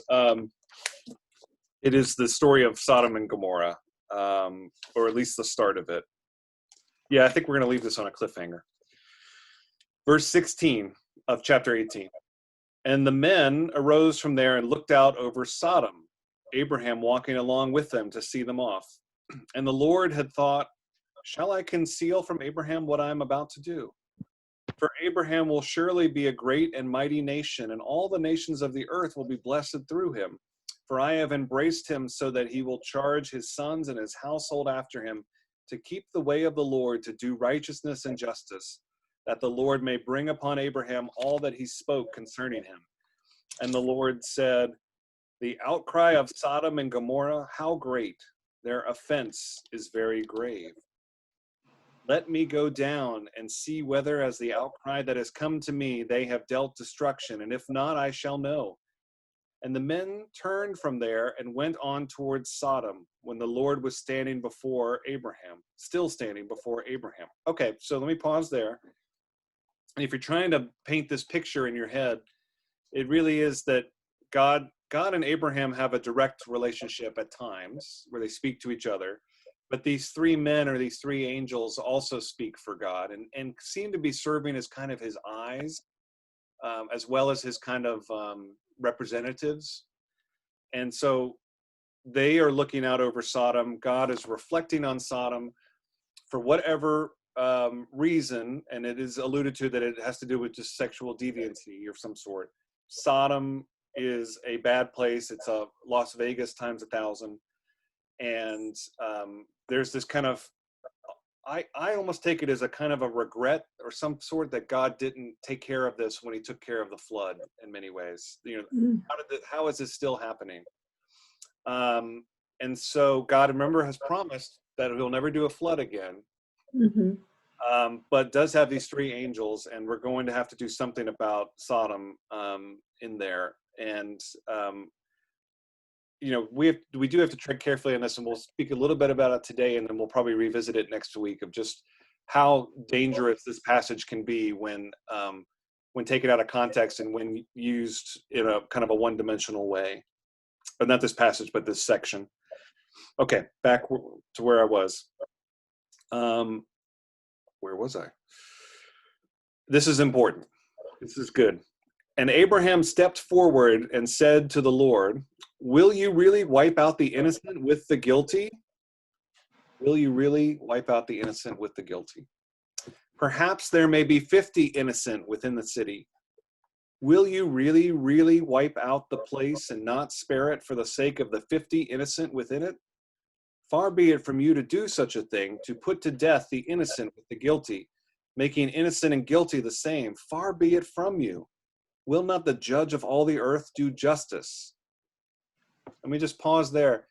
the story of Sodom and Gomorrah, or at least the start of it. Yeah, I think we're going to leave this on a cliffhanger. Verse 16 of chapter 18. And the men arose from there and looked out over Sodom. Abraham walking along with them to see them off. And the Lord had thought, shall I conceal from Abraham what I am about to do? For Abraham will surely be a great and mighty nation, and all the nations of the earth will be blessed through him. For I have embraced him so that he will charge his sons and his household after him to keep the way of the Lord, to do righteousness and justice, that the Lord may bring upon Abraham all that he spoke concerning him. And the Lord said, the outcry of Sodom and Gomorrah, how great! Their offense is very grave. Let me go down and see whether as the outcry that has come to me they have dealt destruction, and if not, I shall know. And the men turned from there and went on towards Sodom when the Lord was standing before Abraham, still standing before Abraham. Okay, so let me pause there. And if you're trying to paint this picture in your head, it really is that God and Abraham have a direct relationship at times where they speak to each other. But these three men or these three angels also speak for God and seem to be serving as kind of his eyes, as well as his kind of representatives. And so they are looking out over Sodom. God is reflecting on Sodom for whatever reason, and it is alluded to that it has to do with just sexual deviancy of some sort. Sodom is a bad place. It's a Las Vegas times 1,000. And there's this kind of, I almost take it as a kind of a regret or some sort that God didn't take care of this when he took care of the flood in many ways. You know, how is this still happening? And so God, remember, has promised that he'll never do a flood again. But does have these three angels, and we're going to have to do something about Sodom in there. And you know, we do have to tread carefully on this, and we'll speak a little bit about it today, and then we'll probably revisit it next week, of just how dangerous this passage can be when taken out of context and when used in a kind of a one-dimensional way. But not this passage, but this section. Okay, back to where I was. Where was I? This is important. This is good. And Abraham stepped forward and said to the Lord, will you really wipe out the innocent with the guilty? Will you really wipe out the innocent with the guilty? Perhaps there may be 50 innocent within the city. Will you really, really wipe out the place and not spare it for the sake of the 50 innocent within it? Far be it from you to do such a thing, to put to death the innocent with the guilty, making innocent and guilty the same. Far be it from you. Will not the judge of all the earth do justice? Let me just pause there.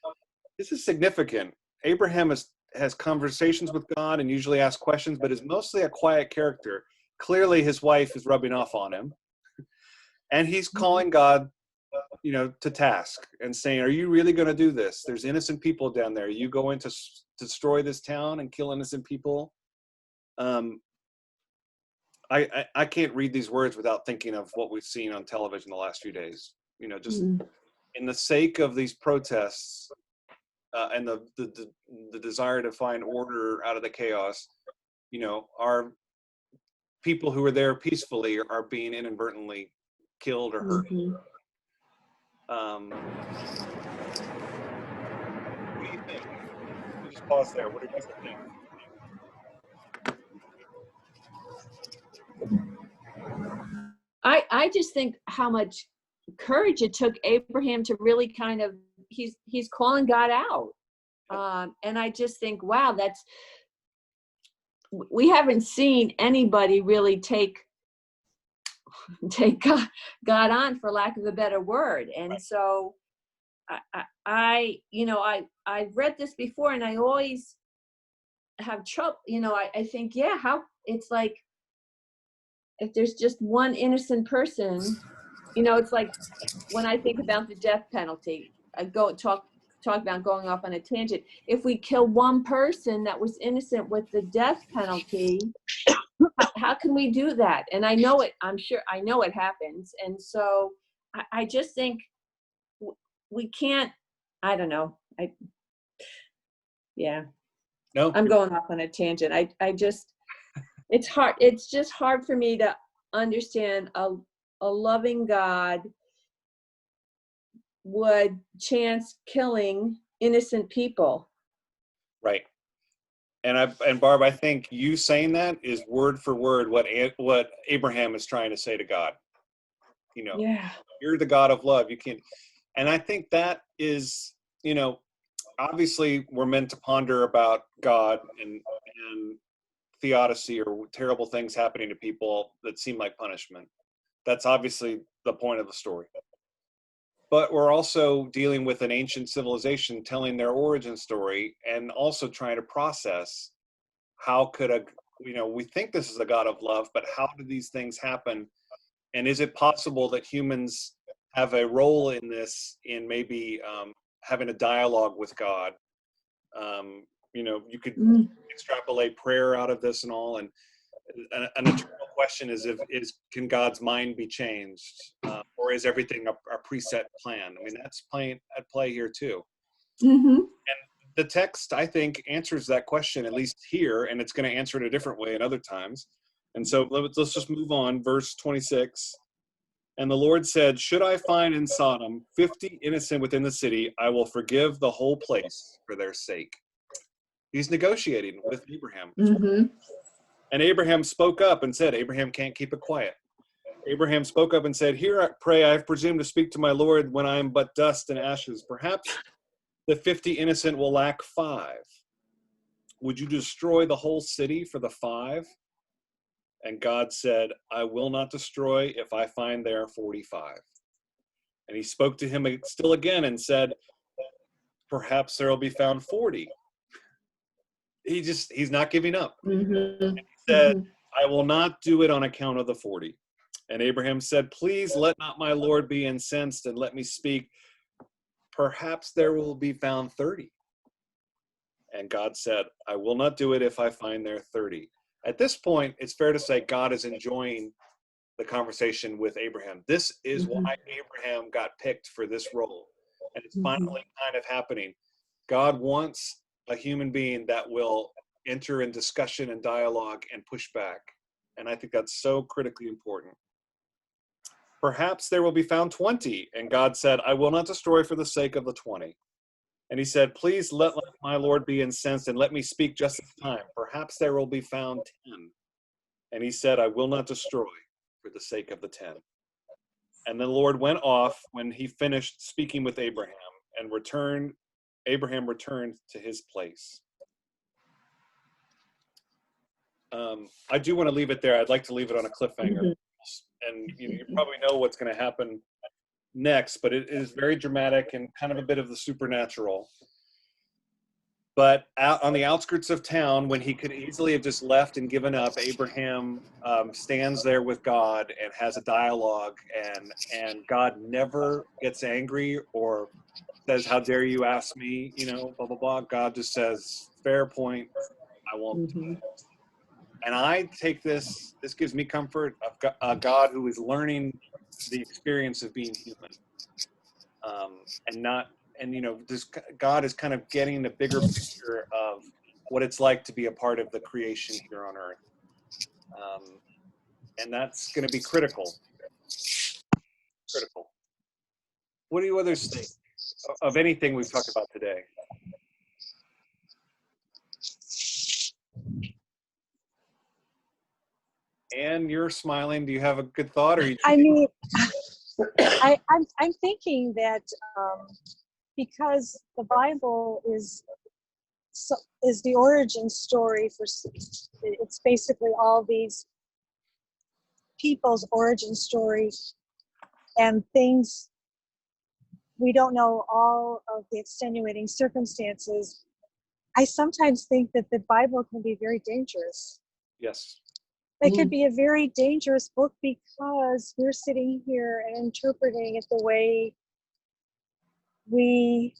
This is significant. Abraham has conversations with God and usually asks questions, but is mostly a quiet character. Clearly his wife is rubbing off on him. And he's calling God, you know, to task and saying, are you really going to do this? There's innocent people down there. Are you going to destroy this town and kill innocent people? I can't read these words without thinking of what we've seen on television the last few days. You know, just in the sake of these protests and the desire to find order out of the chaos, you know, our people who are there peacefully are being inadvertently killed or hurt. What do you think? Let me just pause there. What do you guys think? I just think how much courage it took Abraham to really kind of, he's calling God out. And I just think, wow, we haven't seen anybody really take God on, for lack of a better word. And so I've read this before, and I always have trouble, you know, I think, yeah, how it's like, if there's just one innocent person, you know, it's like when I think about the death penalty, I go talk about going off on a tangent. If we kill one person that was innocent with the death penalty, how can we do that? And I know it, I'm sure, I know it happens. And so I just think we can't, I don't know. No, I'm going off on a tangent. I just, it's hard. It's just hard for me to understand a loving God would chance killing innocent people. Right. And Barb, I think you saying that is word for word what Abraham is trying to say to God. You know, Yeah. you're the God of love. You can't. And I think that is, you know, obviously we're meant to ponder about God and theodicy or terrible things happening to people that seem like punishment. That's obviously the point of the story. But we're also dealing with an ancient civilization telling their origin story and also trying to process how could we think this is a God of love, but how do these things happen? And is it possible that humans have a role in this, in maybe having a dialogue with God? You could extrapolate prayer out of this and all. And an eternal question is can God's mind be changed? Or is everything a preset plan? I mean, that's at play here too. Mm-hmm. And the text, I think, answers that question, at least here, and it's going to answer it a different way in other times. And so let's just move on. Verse 26. And the Lord said, should I find in Sodom 50 innocent within the city, I will forgive the whole place for their sake. He's negotiating with Abraham. Mm-hmm. And Abraham spoke up and said, Abraham can't keep it quiet. Abraham spoke up and said, here I pray, I have presumed to speak to my Lord when I am but dust and ashes. Perhaps the 50 innocent will lack 5. Would you destroy the whole city for the 5? And God said, I will not destroy if I find there 45. And he spoke to him still again and said, perhaps there will be found 40. He's not giving up. Mm-hmm. And he said, I will not do it on account of the 40. And Abraham said, please let not my Lord be incensed and let me speak. Perhaps there will be found 30. And God said, I will not do it if I find there 30. At this point, it's fair to say God is enjoying the conversation with Abraham. This is why Abraham got picked for this role. And it's finally kind of happening. God wants a human being that will enter in discussion and dialogue and push back. And I think that's so critically important. Perhaps there will be found 20. And God said, I will not destroy for the sake of the 20. And he said, please let my Lord be incensed and let me speak just this time. Perhaps there will be found 10. And he said, I will not destroy for the sake of the 10. And the Lord went off when he finished speaking with Abraham and Abraham returned to his place. I do want to leave it there. I'd like to leave it on a cliffhanger. And you probably know what's going to happen next, but it is very dramatic and kind of a bit of the supernatural. But out on the outskirts of town, when he could easily have just left and given up, Abraham stands there with God and has a dialogue, and God never gets angry or says, how dare you ask me, blah, blah, blah. God just says, fair point, I won't do it. And I take this gives me comfort of a God who is learning the experience of being human. This God is kind of getting a bigger picture of what it's like to be a part of the creation here on earth. And that's going to be critical. What do you others think of anything we've talked about today? Anne, you're smiling. Do you have a good thought? Or I mean, I'm thinking that because the Bible is the origin story for, it's basically all these people's origin story and things. We don't know all of the extenuating circumstances. I sometimes think that the Bible can be very dangerous. Yes. It could be a very dangerous book because we're sitting here and interpreting it the way we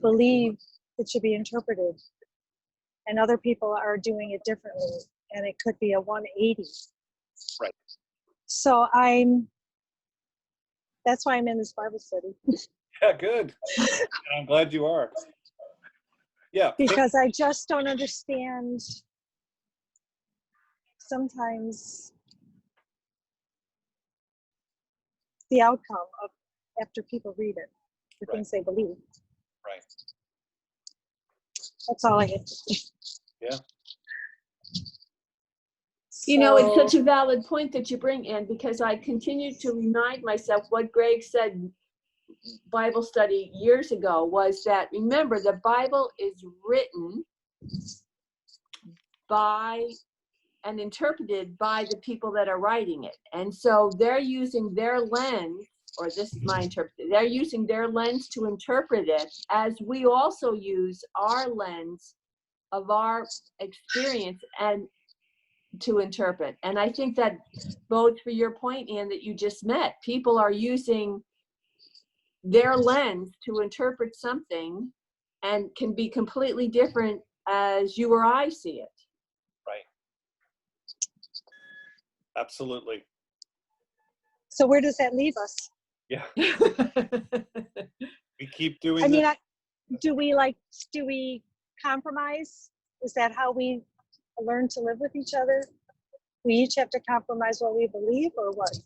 believe it should be interpreted. And other people are doing it differently. And it could be a 180. Right. So that's why I'm in this Bible study. Yeah, good. And I'm glad you are. Yeah. Because I just don't understand sometimes the outcome after people read it, the Right. things they believe. Right. That's all I have to say. Yeah. You know, it's So- such a valid point that you bring in, because I continue to remind myself what Greg said Bible study years ago was that, remember, the Bible is written by and interpreted by the people that are writing it. And so they're using their lens, or this is my interpretation, they're using their lens to interpret it, as we also use our lens of our experience and to interpret. And I think that both for your point, Ann, that you just met, people are using their lens to interpret something and can be completely different as you or I see it. Right. Absolutely. So where does that leave us? Yeah. We keep doing I mean, this. do we compromise? Is that how we learn to live with each other? We each have to compromise what we believe, or what?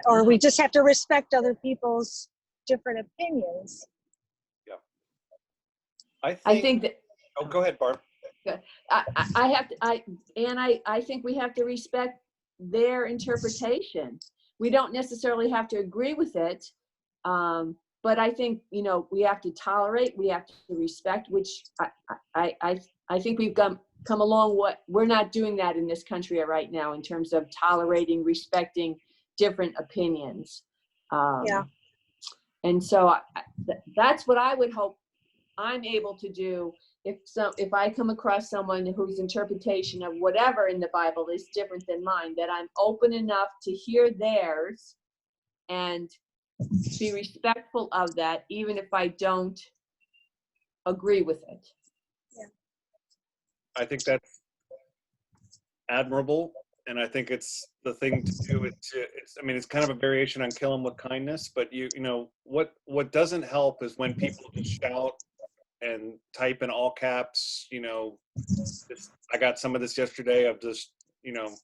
Or we just have to respect other people's different opinions? I think that Oh, go ahead, Barb. I think we have to respect their interpretation. We don't necessarily have to agree with it, but I think, you know, we have to tolerate, we have to respect, which I think we've come a long way. We're not doing that in this country right now in terms of tolerating, respecting different opinions. Yeah. And so that's what I would hope I'm able to do if I come across someone whose interpretation of whatever in the Bible is different than mine, that I'm open enough to hear theirs and be respectful of that, even if I don't agree with it. Yeah. I think that's admirable, and I think it's the thing to do. It's kind of a variation on kill 'em with kindness, but you know what doesn't help is when people just shout and type in all caps, you know, I got some of this yesterday of just, you know,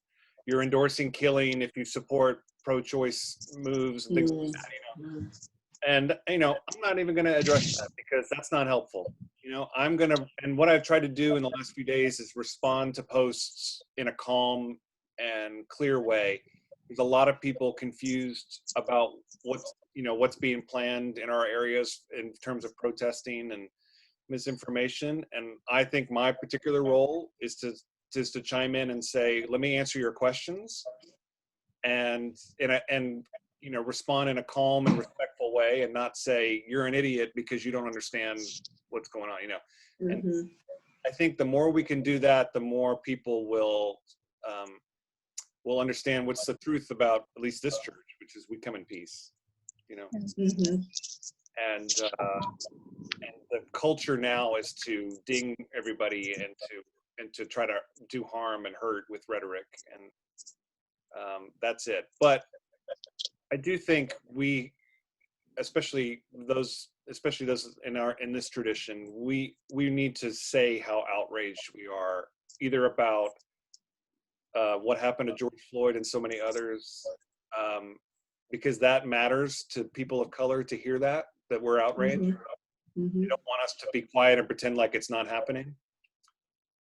you're endorsing killing if you support pro-choice moves and things like that, you know. And, you know, I'm not even going to address that because that's not helpful. You know, and what I've tried to do in the last few days is respond to posts in a calm and clear way. There's a lot of people confused about what's being planned in our areas in terms of protesting and misinformation. And I think my particular role is to chime in and say, let me answer your questions and you know, respond in a calm and respectful way, and not say you're an idiot because you don't understand what's going on, you know. And I think the more we can do that, the more people will understand what's the truth about at least this church, which is we come in peace, you know. And the culture now is to ding everybody and to try to do harm and hurt with rhetoric, and that's it. But I do think we, especially those in this tradition, we need to say how outraged we are, either about what happened to George Floyd and so many others, because that matters to people of color to hear that we're outraged. They don't want us to be quiet and pretend like it's not happening.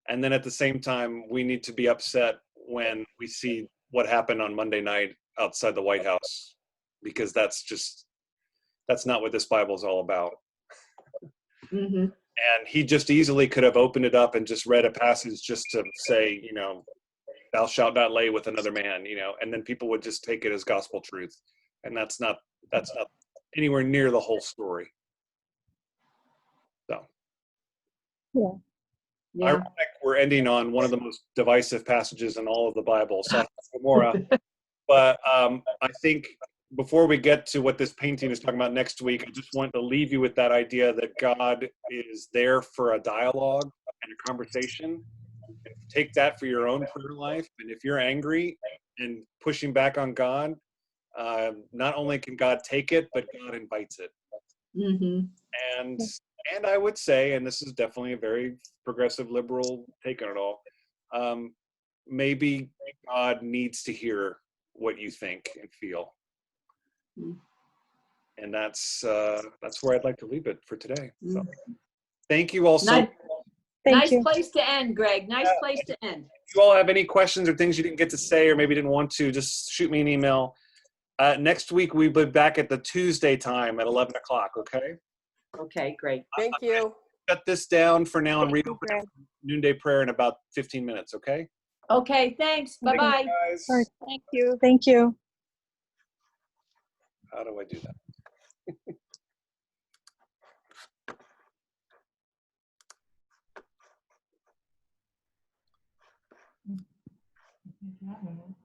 And then at the same time, we need to be upset when we see what happened on Monday night outside the White House, because that's not what this Bible is all about. And he just easily could have opened it up and just read a passage just to say, you know, thou shalt not lay with another man, you know, and then people would just take it as gospel truth. And that's not anywhere near the whole story. So. Yeah. Ironic, we're ending on one of the most divisive passages in all of the Bible, Sodom and Gomorrah. But I think before we get to what this painting is talking about next week, I just want to leave you with that idea that God is there for a dialogue and a conversation. And take that for your own prayer life. And if you're angry and pushing back on God, not only can God take it, but God invites it. And I would say, and this is definitely a very progressive liberal take on it all, maybe God needs to hear what you think and feel. And that's where I'd like to leave it for today. So thank you all so much. Thank Nice you. place to end, Greg. Nice place to end. If you all have any questions or things you didn't get to say or maybe didn't want to, just shoot me an email. Next week, we'll be back at the Tuesday time at 11 o'clock, okay? Okay, great. Thank you. Shut this down for now and Thank you, reopen Greg. noonday prayer in about 15 minutes, okay? Okay, thanks. Okay. Bye-bye. Guys, All right. Thank you. Thank you. how do I do that? Yeah.